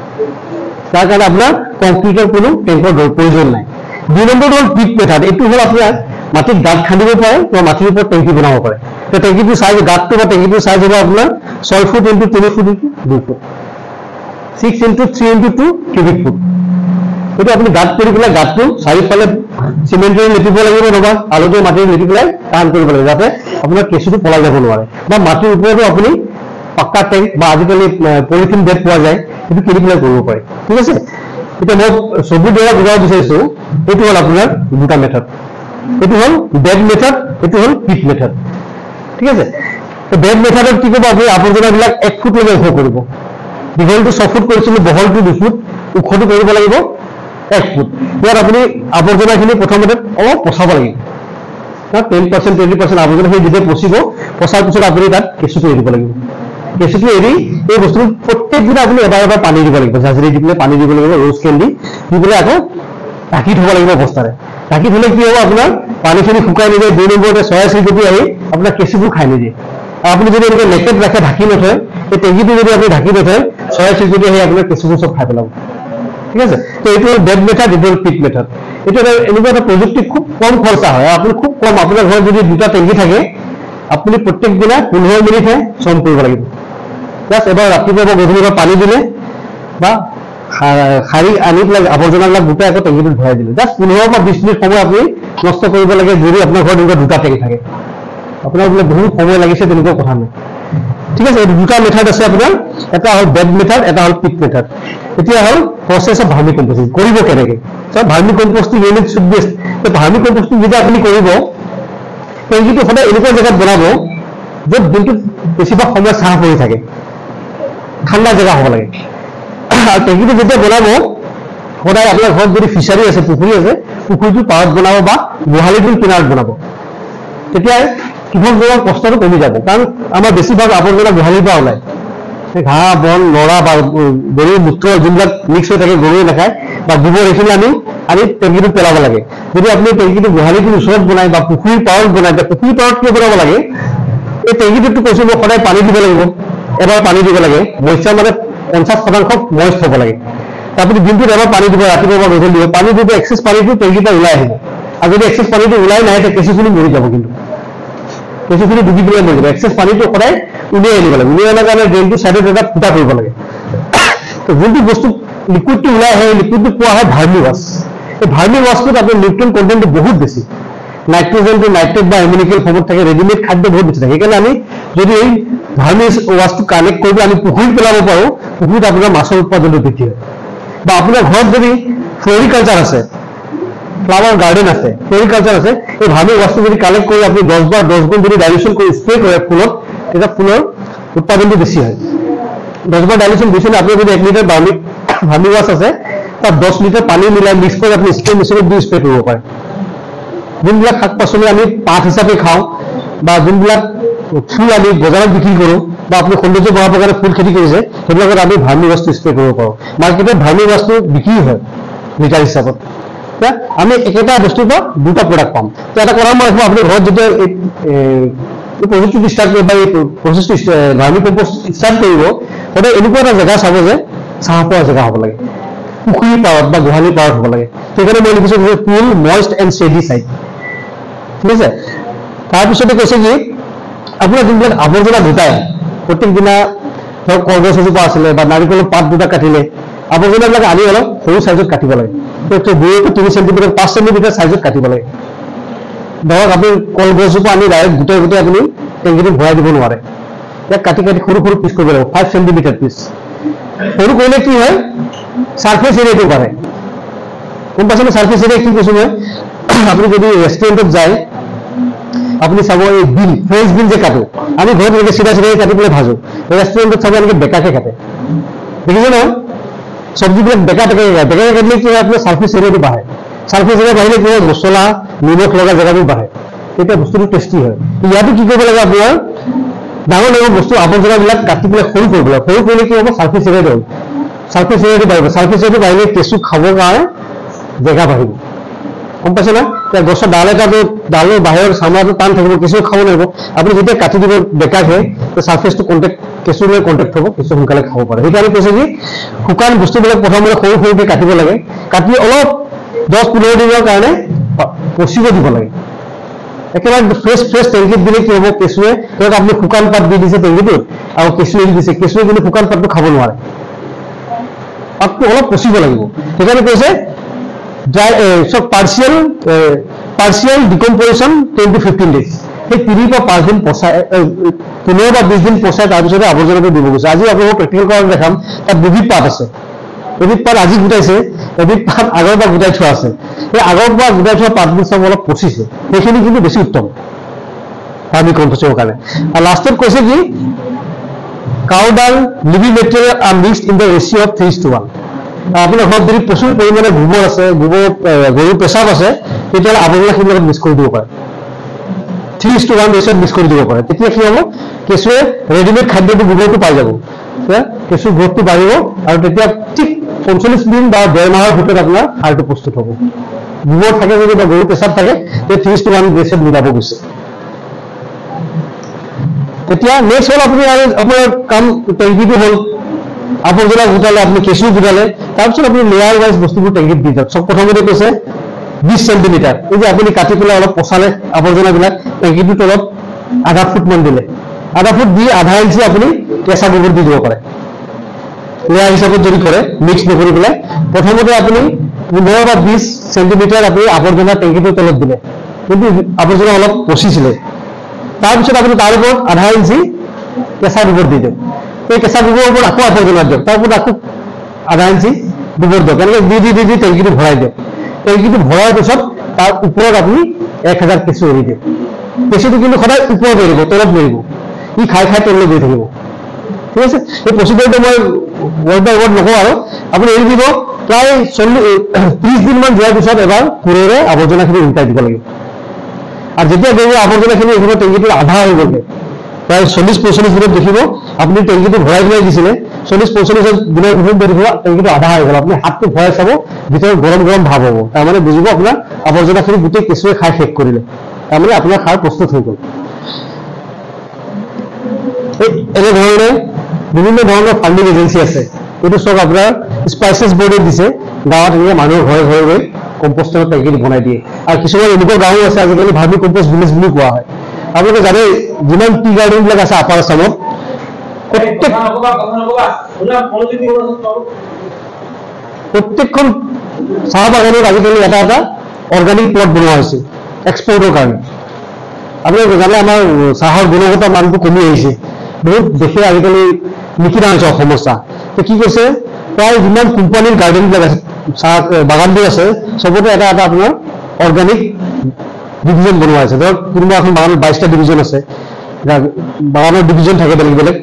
তাৰ কাৰণে আপোনাৰ কংক্ৰিটৰ কোনো টেংকৰ প্ৰয়োজন নাই। 2 নম্বৰটো হ'ল পিট মেথড। এইটো হ'ল আপোনাৰ মাটিত গাঁত খান্দিব পাৰে, বা মাটিৰ ওপৰত টেংকি বনাব পাৰে। তো টেংকিটোৰ চাইজ, গাঁতটো বা টেংকিটোৰ চাইজ হ'ব আপোনাৰ 6 foot into 3 foot into 2 foot, 6 into 3 into 2 cubic foot. এইটো আপুনি গাঁত কৰি পেলাই গাঁতটো চাৰিওফালে চিমেণ্টেৰে লেপিব লাগিব, নহ'বা আলুটোৰ মাটিৰে লেপি পেলাই টান কৰিব লাগিব, যাতে আপোনাৰ কেঁচুটো পলাই যাব নোৱাৰে। বা মাটিৰ ওপৰতো আপুনি পাক্কা টেংক বা আজিকালি পলিথিন বেড পোৱা যায়, সেইটো কিনি পেলাই কৰিব পাৰে, ঠিক আছে। এতিয়া মই ছবিৰ দ্বাৰা বুজাব বিচাৰিছোঁ, এইটো হ'ল আপোনাৰ দুটা মেথড। এইটো হ'ল বেড মেথড, এইটো হ'ল পিট মেথড, ঠিক আছে। বেড মেথডত কি কৰিব, আপুনি আৱৰ্জনাবিলাক 1 ফুটলৈকে ওখ কৰিব। দীঘলটো 6 ফুট কৰিছিলোঁ, বহলটো 2 ফুট, ওখটো কৰিব লাগিব 1 ফুট। ইয়াত আপুনি আৱৰ্জনাখিনি প্ৰথমতে অলপ পচাব লাগিব, 10% 20% আৱৰ্জনাখিনি যেতিয়া পচিব, পচাৰ পিছত আপুনি তাত কেঁচুটো এৰিব লাগিব। কেঁচুটো এৰি এই বস্তুটো প্ৰত্যেক দিনা আপুনি এবাৰ এবাৰ পানী দিব লাগিব, জাজৰি দি পেলাই পানী দিব লাগিব, ৰ'জ কেণ্ডি দি পেলাই আকৌ ঢাকি থ'ব লাগিব বস্তাৰে। ঢাকি থ'লে কি হ'ব, আপোনাৰ পানীখিনি শুকাই নিদিয়ে। 2 নম্বৰতে চৰাই-চিৰিকটি আহি আপোনাৰ কেঁচুবোৰ খাই নিদিয়ে। আৰু আপুনি যদি এনেকৈ নেকেট ৰাখে, ঢাকি নথয়, এই টেংকিটো যদি আপুনি ঢাকি নথয়, চৰাই-চিৰিকটি আহি আপোনাৰ কেঁচুবোৰ চব খাই পেলাব, ঠিক আছে। তো এইটো হ'ল বেড মেথড, এইটো হ'ল পিট মেথড। এইটো এনেকুৱা এটা প্ৰযুক্তি, খুব কম খৰচা হয়। আপুনি খুব কম, আপোনাৰ ঘৰত যদি দুটা টেংকি থাকে, আপুনি প্ৰত্যেক দিনা 15 মিনিটহে শ্ৰম কৰিব লাগিব। জাষ্ট এবাৰ ৰাতিপুৱা বা গধূলি পানী দিলে, বা শাৰী আনি পেলাই আৱৰ্জনাবিলাক গোটাই আকৌ টেংকিটোত ভৰাই দিলে। জাষ্ট 15 পৰা 20 মিনিট সময় আপুনি নষ্ট কৰিব লাগে যদি আপোনাৰ ঘৰত এনেকুৱা দুটা টেংক থাকে। আপোনাৰ বোলে বহুত সময় লাগিছে তেনেকুৱা কথা নাই। ঠিক আছে, এই দুটা মেথড আছে আপোনাৰ, এটা হ'ল বেড মেথড, এটা হ'ল পিট মেথড। এতিয়া হ'ল প্ৰচেছ অফ ভাৰ্মি কম্পোষ্টিং কৰিব কেনেকৈ। Vermi composting unit should be, vermi composting যেতিয়া আপুনি কৰিব টেংকিটো সদায় এনেকুৱা জেগাত বনাব য'ত দিনটোত বেছিভাগ সময় ছাঁ পৰি থাকে, ঠাণ্ডা জেগা হ'ব লাগে। আৰু টেংকিটো যেতিয়া বনাব সদায় আপোনাৰ ঘৰত যদি ফিচাৰী আছে, পুখুৰী আছে, পুখুৰীটোৰ পাৰত বনাব বা গোহালিটোৰ কিনাৰত বনাব। তেতিয়া কৃষকজনৰ কষ্টটো কমি যাব, কাৰণ আমাৰ বেছিভাগ আৱৰ্জনা গোহালিৰ পৰা ওলায়। ঘাঁহ বন নৰা বা গৰুৰ মূত্ৰ যোনবিলাক মিক্স হৈ থাকে, গৰুৱে নাখায় বা গোবৰ, এইখিনি আমি টেংকিটোত পেলাব লাগে। যদি আপুনি টেংকিটো গোহালিটোৰ ওচৰত বনায় বা পুখুৰীৰ পাৰত বনায়, পুখুৰীৰ পাৰত কিয় বনাব লাগে, এই টেংকিটোতো কৈছোঁ মই সদায় পানী দিব লাগিব, এবাৰ পানী দিব লাগে, মইশ্চাৰ মানে 50% মইষ্ট হ'ব লাগে। আপুনি দিনটোত এবাৰ পানী দিব, ৰাতিপুৱা বা গধূলি দিব। পানী দিব, এক্সেছ পানীটো টেংকিৰ পৰা ওলাই আহিব। আৰু যদি এক্সেছ পানীটো ওলাই নাহে তেতিয়া কেঁচুখিনি মৰি যাব, কিন্তু কেঁচুখিনি ডুবি পেলাই মৰি যাব। এক্সেছ পানীটো সদায় উলিয়াই আনিব লাগে। উলিয়াই অনাৰ কাৰণে ড্ৰেইনটো ছাইডত এটা ফুটা কৰিব লাগে। যোনটো বস্তু লিকুইডটো ওলাই আহে, লিকুইডটো পোৱা হয় ভাৰ্মি ৱাছ। এই ভাৰ্মি ৱাছটোত আপোনাৰ নিউট্ৰিয়েণ্ট কণ্টেণ্টটো বহুত বেছি, নাইট্ৰজেনটো নাইট্ৰেট বা এমিনিকেল ফৰ্মত থাকে, ৰেডিমেড খাদ্য বহুত বেছি থাকে। সেইকাৰণে আমি যদি এই ভাৰ্মি ৱাছটো কানেক্ট কৰি আমি পুখুৰীত পেলাব পাৰোঁ, পুখুৰীত আপোনাৰ মাছৰ উৎপাদনটো বৃদ্ধি হয়। বা আপোনাৰ ঘৰত যদি ফ্লৰিকালচাৰ আছে, ফ্লাৱাৰ গাৰ্ডেন আছে, ফ্লৰিকালচাৰ আছে, এই ভাৰ্মি ৱাছটো যদি কালেক্ট কৰি আপুনি 10 বা 10 গুণ যদি ডাইলুশ্যন কৰি স্প্ৰে কৰে ফুলত, তেতিয়া ফুলৰ উৎপাদনটো বেছি হয়। 10 বাৰ ডাইলুশ্যন দিছিলে, আপুনি যদি 1 লিটাৰ ভাৰ্মি ৱাছ আছে, তাত 10 লিটাৰ পানী মিলাই মিক্স কৰি আপুনি স্প্ৰে মেচিনত দি স্প্ৰে কৰিব পাৰে। যোনবিলাক শাক পাচলি আমি পাত হিচাপে খাওঁ বা যোনবিলাক ফুল আমি বজাৰত বিক্ৰী কৰোঁ বা আপুনি সৌন্দৰ্য বঢ়াবৰ কাৰণে ফুল খেতি কৰিছে, সেইবিলাকত আমি ভাৰ্মি ৱাছটো স্প্ৰে কৰিব পাৰোঁ। মাৰ্কেটত ভাৰ্মি ৱাছটো বিক্ৰী হয় লিটাৰ হিচাপত। আমি একেটা বস্তুৰ পৰা দুটা প্ৰডাক্ট পাম। এটা কথা মই ৰাখোঁ, আপুনি ঘৰত যেতিয়া এই প্ৰজেক্টটো ষ্টাৰ্ট কৰিব বা এই প্ৰচেছটো ভাৰ্মি কম্পোষ্ট ষ্টাৰ্ট কৰিব, সদায় এনেকুৱা এটা জেগা চাব যে ছাঁ পোৱা জেগা হ'ব লাগে, পুখুৰীৰ পাৰত বা গোহালিৰ পাৰত হ'ব লাগে। সেইকাৰণে মই লিখিছোঁ যে কুল, মইষ্ট এণ্ড শ্বেডি চাইড। ঠিক আছে, তাৰপিছতে কৈছে কি আপোনাৰ যোনবিলাক আৱৰ্জনা গোটাই প্ৰত্যেক দিনা, ধৰক কলগছ এজোপা আছিলে বা নাৰিকলৰ পাত দুটা কাটিলে, আৱৰ্জনাবিলাক আনি অলপ সৰু চাইজত কাটিব লাগে। 2-3 চেণ্টিমিটাৰ 5 চেণ্টিমিটাৰ চাইজত কাটিব লাগে। ধৰক আপুনি কলগছজোপা আনি ডাইৰেক্ট গোটেই আপুনি টেংকিটোত ভৰাই দিব নোৱাৰে। ইয়াক কাটি কাটি সৰু সৰু পিচ কৰিব লাগিব, 5 চেণ্টিমিটাৰ পিচ। সৰু কৰিলে কি হয়, ছাৰ্ফেচ এৰিয়াটো বাঢ়ে। গম পাইছেনে ছাৰ্ফেচ এৰিয়া কি কৈছোঁ মই? আপুনি যদি ৰেষ্টুৰেণ্টত যায়, আপুনি চাব এই বিল, ফ্ৰেঞ্চ বিল যে কাটো, আমি ঘৰত এনেকৈ চিধা চিধাকৈ কাটি পেলাই ভাজোঁ। ৰেষ্টুৰেণ্টত চাব এনেকৈ বেকাকৈ কাটে, দেখিছে নহয়? চব্জিবিলাক বেকা টেকাকৈ কাটিলে কি হয়, আপোনাৰ ছাৰ্ফেচ এৰিয়াটো বাঢ়ে। ছাৰ্ফেচ এৰিয়া বাঢ়িলে কি হয়, মছলা নিমখ লগা জেগাবোৰ বাঢ়ে, তেতিয়া বস্তুটো টেষ্টি হয়। ইয়াতো কি কৰিব লাগে, আপোনাৰ ডাঙৰ ডাঙৰ বস্তু আৱৰ্জনাবিলাক কাটি পেলাই সৰু কৰিব লাগে। সৰু কৰিলে কি হ'ব, ছাৰ্ফেচ এৰিয়াটো হ'ল, ছাৰ্ফেচ এৰিয়াটো বাঢ়িব। ছাৰ্ফেচ এৰিয়াটো বাঢ়িলে কেঁচু খাবৰ কাৰণে জেগা বাঢ়িব। গম পাইছে না? এতিয়া গছৰ ডাল এটাটো, ডালৰ বাহিৰৰ চামৰাটো টান থাকিব, কেঁচুৱে খাব নোৱাৰিব। আপুনি যেতিয়া কাটি দিব বেকাকৈ, ছাৰ্ফেচটো কেঁচুৰ লগত কণ্টেক্ট হ'ব, কেঁচু সোনকালে খাব পাৰে। সেইকাৰণে কৈছে কি শুকান বস্তুবিলাক প্ৰথমতে সৰু সৰুকৈ কাটিব লাগে, কাটি অলপ 10-15 দিনৰ কাৰণে পচিব দিব লাগে। একেবাৰে ফ্ৰেছ টেংকিত দিলে কি হ'ব, কেঁচুৱে ধৰক আপুনি শুকান পাত দি দিছে টেংকিটোত আৰু কেঁচুৱে দি দিছে, কেঁচুৱে কিন্তু শুকান পাতটো খাব নোৱাৰে, পাতটো অলপ পচিব লাগিব। সেইকাৰণে কৈছে পাৰ্চিয়েল ডিকম্পজিশ্যন 10 to 15 days। সেই 3 বা 5 দিন পচাই, 15 বা 20 দিন পচাই তাৰপিছতে আৱৰ্জনাটো দিব গৈছে। আজি আপোনালোকক প্ৰেক্টিকেল কৰাত দেখাম, তাত দুবিধ পাত আছে। এবিধ পাত আজি গোটাইছে, এবিধ পাত আগৰ পৰা গোটাই থোৱা আছে। সেই আগৰ পৰা গোটাই থোৱা পাতবোৰ চাব অলপ পচিছে, সেইখিনি কিন্তু বেছি উত্তম ভাৰ্মি কম্পোষ্টিঙৰ কাৰণে। আৰু লাষ্টত কৈছে কি কাউ ডাং, living material R mixed in the ratio' of 3:1। আপোনাৰ ঘৰত যদি প্ৰচুৰ পৰিমাণে গোবৰ আছে, গৰুৰ পেচাব আছে, তেতিয়াহ'লে আৱৰ্জনাখিনি লগত মিক্স কৰি দিব পাৰে, 3:1 ৰেচিঅ'ত মিক্স কৰি দিব পাৰে। তেতিয়া কি হ'ব, কেঁচুৱে ৰেডিমেড খাদ্যটো গোবৰটো পাই যাব, কেঁচুৰ গ্ৰথটো বাঢ়িব আৰু তেতিয়া ঠিক 45 দিন বা 1.5 মাহৰ ভিতৰত আপোনাৰ সাৰটো প্ৰস্তুত হ'ব। গোবৰ থাকে যদি বা গৰুৰ পেচাব থাকে, তেতিয়া 3:1 ৰেচিঅ'ত মিলাব গৈছে। তেতিয়া নেক্সট হ'ল আপুনি আৰু আপোনাৰ কাম, টেংকিটো হ'ল, আৱৰ্জনা গোটালে, আপুনি কেঁচু গোটালে, তাৰপিছত আপুনি লেয়াৰ ৱাইজ বস্তুবোৰ টেংকিত দি যাওক। চব প্ৰথমতে কৈছে 20 চেণ্টিমিটাৰ, এই যে আপুনি কাটি পেলাই অলপ পচালে আৱৰ্জনাবিলাক টেংকিটোৰ তলত আধা ফুট মান দিলে, আধা ফুট দি আধা ইঞ্চি আপুনি কেঁচা গোবৰ দি দিব পাৰে। লেয়াৰ হিচাপত যদি কৰে মিক্স নকৰি পেলাই প্ৰথমতে আপুনি 15 বা 20 সেন্টিমিটাৰ আপুনি আৱৰ্জনা টেংকিটোৰ তলত দিলে কিন্তু আৱৰ্জনা অলপ পচিছিলে তাৰপিছত আপুনি তাৰ ওপৰত আধা ইঞ্চি কেঁচা গোবৰ দি দিয়ক এই কেঁচা গোবৰৰ ওপৰত আকৌ আৱৰ্জনা দিয়ক তাৰ ওপৰত আকৌ আধা ইঞ্চি গোবৰ দিয়ক এনেকৈ দি টেংকিটো ভৰাই দিয়ক টেংকিটো ভৰাৰ পিছত তাৰ ওপৰত আপুনি 1000 কেঁচু এৰি দিয়ক কেঁচুটো কিন্তু সদায় ওপৰত এৰিব তলত নেৰিব ই খাই তললৈ গৈ থাকিব ঠিক আছে এই প্ৰচিডিউৰটো মই ৱৰ্ড বাই ৱৰ্ড নকওঁ আৰু আপুনি এৰি দিব প্ৰায় 30 দিনমান যোৱাৰ পিছত এবাৰ কোৰেৰে আৱৰ্জনাখিনি উল্টাই দিব লাগিব আৰু যেতিয়া গৈ আৱৰ্জনাখিনি এৰিব টেংকিটো আধা হৈ গ'লে প্ৰায় 40-45 দিনত দেখিব আপুনি টেংকিটো ভৰাই পেলাই দিছিলে 40-45 দিনৰ ভিতৰত দেখিব টেংকিটো আধা হৈ গ'ল আপুনি হাতটো ভৰাই চাব ভিতৰত গৰম ভাৱ হ'ব তাৰমানে বুজিব আপোনাৰ আৱৰ্জনাখিনি গোটেই কেঁচুৱে খাই শেষ কৰিলে তাৰমানে আপোনাৰ সাৰ প্ৰস্তুত হৈ গ'ল এনেধৰণে বিভিন্ন ধৰণৰ ফাণ্ডিং এজেঞ্চি আছে এইটো চব আপোনাৰ স্পাইচেছ বৰ্ডে দিছে গাঁৱত এনেকৈ মানুহৰ ঘৰে গৈ কম্পোষ্টৰ টেংকি বনাই দিয়ে আৰু কিছুমান এনেকুৱা গাঁও আছে আজিকালি ভাৰ্মি কম্পোষ্ট ভিলেজ বুলি কোৱা হয় আপোনালোকে জানে যিমান টি গাৰ্ডেনবিলাক আছে আপাৰ আছামত প্ৰত্যেকখন চাহ বাগানত আজিকালি এটা অৰ্গেনিক প্লট বনোৱা হৈছে এক্সপৰ্টৰ কাৰণে আপোনালোকে জানে আমাৰ চাহৰ গুণগত মানটো কমি আহিছে বহুত দেশে আজিকালি নিকিনা হৈছে অসমৰ চাহ তো কি কৈছে প্ৰায় যিমান কোম্পানীৰ গাৰ্ডেনবিলাক আছে চাহ বাগানবোৰ আছে চবতে এটা আপোনাৰ অৰ্গেনিক ডিভিজন বনোৱা হৈছে ধৰক কোনোবা এখন বাগানত 22টা ডিভিজন আছে বাগানৰ ডিভিজন থাকে বেলেগ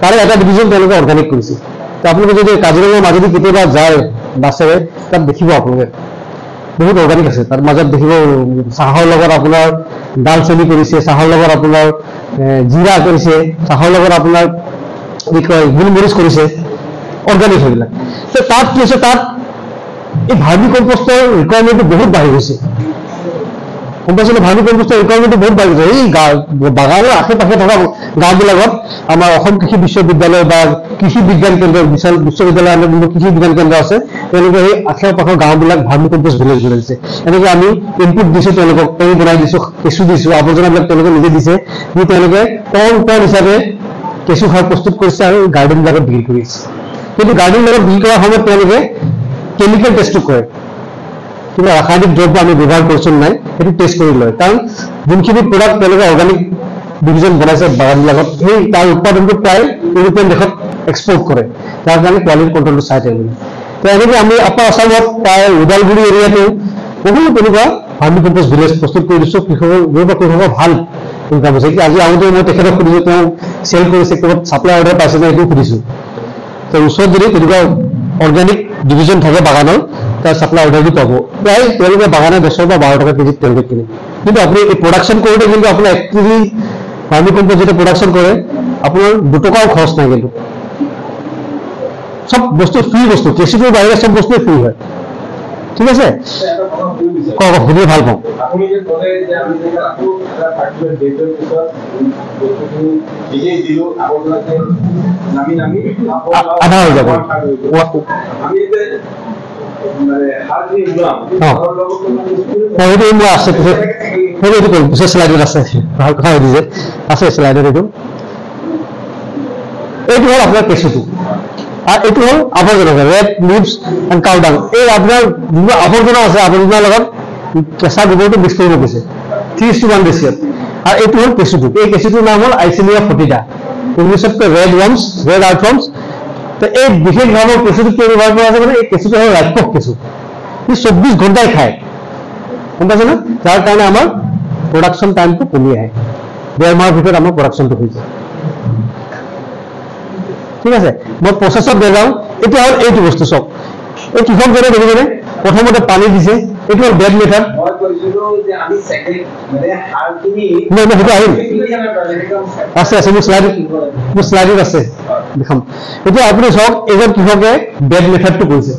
তাৰে এটা ডিভিজন তেওঁলোকে অৰ্গেনিক কৰিছে তো আপোনালোকে যদি কাজিৰঙাৰ মাজেদি কেতিয়াবা যায় বাছেৰে তাত দেখিব আপোনালোকে বহুত অৰ্গেনিক আছে তাৰ মাজত দেখিব চাহৰ লগত আপোনাৰ দালচেনি কৰিছে চাহৰ লগত আপোনাৰ জিৰা কৰিছে চাহৰ লগত আপোনাৰ কি কয় গোলমৰিচ কৰিছে অৰ্গেনিক সেইবিলাক তো তাত কি হৈছে তাত এই ভাৰ্মি কম্পোষ্টৰ ৰিকুৱাৰমেণ্টটো বহুত বাঢ়ি গৈছে গম পাইছিলে ভাৰ্মি কম্পোষ্টৰ ৰিকুৱাৰমেণ্টটো বহুত বাঢ়ি গৈছে এই বাগানৰ আশে পাশে থকা গাঁওবিলাকত আমাৰ অসম কৃষি বিশ্ববিদ্যালয় বা কৃষি বিজ্ঞান কেন্দ্ৰ বিশ্ববিদ্যালয় কৃষি বিজ্ঞান কেন্দ্ৰ আছে তেওঁলোকে সেই আশে পাশৰ গাঁওবিলাক ভাৰ্মি কম্পোষ্ট ভিলেজ বনাইছে এনেকৈ আমি ইনপুট দিছোঁ তেওঁলোকক টেংক বনাই দিছোঁ কেঁচু দিছোঁ আৱৰ্জনাবিলাক তেওঁলোকে নিজে দিছে দি তেওঁলোকে টন হিচাপে কেঁচু সাৰ প্ৰস্তুত কৰিছে আৰু গাৰ্ডেনবিলাকত বিক্ৰী কৰিছে কিন্তু গাৰ্ডেনবিলাকত বিক্ৰী কৰাৰ সময়ত তেওঁলোকে কেমিকেল টেষ্টটো কৰে কিবা ৰাসায়নিক দ্ৰব্য আমি ব্যৱহাৰ কৰিছোঁ নাই সেইটো টেষ্ট কৰি লয় কাৰণ যোনখিনি প্ৰডাক্ট তেওঁলোকে অৰ্গেনিক ডিভিজন বনাইছে বাগানবিলাকত সেই তাৰ উৎপাদনটো প্ৰায় ইউৰোপীয়ান দেশত এক্সপৰ্ট কৰে তাৰ কাৰণে কোৱালিটি কণ্ট্ৰলটো চাই তেওঁলোকে তো এনেকৈ আমি আপাৰ আছামত প্ৰায় ওদালগুৰি এৰিয়াটো বহুত তেনেকুৱা ভাৰ্মি কম্পোষ্ট ভিলেজ প্ৰস্তুত কৰি দিছোঁ কৃষকৰ ভাল ইনকাম হৈছে আজি আহোঁতে মই তেখেতক সুধিছোঁ তেওঁ চেল কৰিছে ক'ৰবাত চাপ্লাই অৰ্ডাৰ পাইছে নে এইটো সুধিছোঁ তো ওচৰত যদি তেনেকুৱা অৰ্গেনিক ডিভিজন থাকে বাগানৰ তাৰ চাপ্লাই অৰ্ডাৰটো পাব প্ৰায় তেওঁলোকে বাগানে 10 বা 12 টকা কেজিত তেওঁলোকে কিনে কিন্তু আপুনি এই প্ৰডাকশ্যন কৰোঁতে কিন্তু আপোনাৰ 1 কেজি ভাৰ্মি কম্পোষ্ট যেতিয়া প্ৰডাকশ্যন কৰে আপোনাৰ 2 টকাও খৰচ নাই কিন্তু সব বস্তু ফ্ৰী বস্তু কেঁচুটোৰ বাহিৰে সব বস্তুৱে ফ্ৰী হয় ঠিক আছে শুনি ভাল পাওঁ আধা হৈ যাব সেইটো মই আছে সেইটো কৰিম পিছত শ্লাইডত আছে ভাল কথা সুধিছে আছে শ্লাইডত এইটো হ'ল আপোনাৰ কেঁচুটো আৰু এইটো হ'ল আৱৰ্জনা ৰেড লিভছ এণ্ড কাউডাং এই আপোনাৰ যিবোৰ আৱৰ্জনা আছে আৱৰ্জনাৰ লগত কেঁচা গোবৰটো মিক্স কৰিব গৈছে 3:1 ৰেচিঅ'ত আৰু এইটো হ'ল কেঁচুটো এই কেঁচুটোৰ নাম হ'ল আইচিলিয়া ফটিডা ইংলিছতকৈ ৰেড আৰ্থৱৰ্মছ তো এই বিশেষ ধৰণৰ কেঁচুটো কিয় ব্যৱহাৰ কৰা আছে মানে এই কেঁচুটো হ'ল ৰাক্ষস কেঁচু ই 24 ঘণ্টাই খায় গম পাইছে না যাৰ কাৰণে আমাৰ প্ৰডাকশ্যন টাইমটো কমি আহে 1.5 মাহৰ ভিতৰত আমাৰ প্ৰডাকশ্যনটো হৈ যায় ঠিক আছে মই প্ৰচেছত দেখাওঁ এতিয়া হ'ল এইটো বস্তু চব এই কৃষকজনে দেখিছেনে প্ৰথমতে পানী দিছে এইটো হ'ল বেড মেথড সেইটো আহিল আছে মোৰ শ্লাইডত আছে দেখাম এতিয়া আপুনি চাওক এজন কৃষকে বেড মেথডটো কৰিছে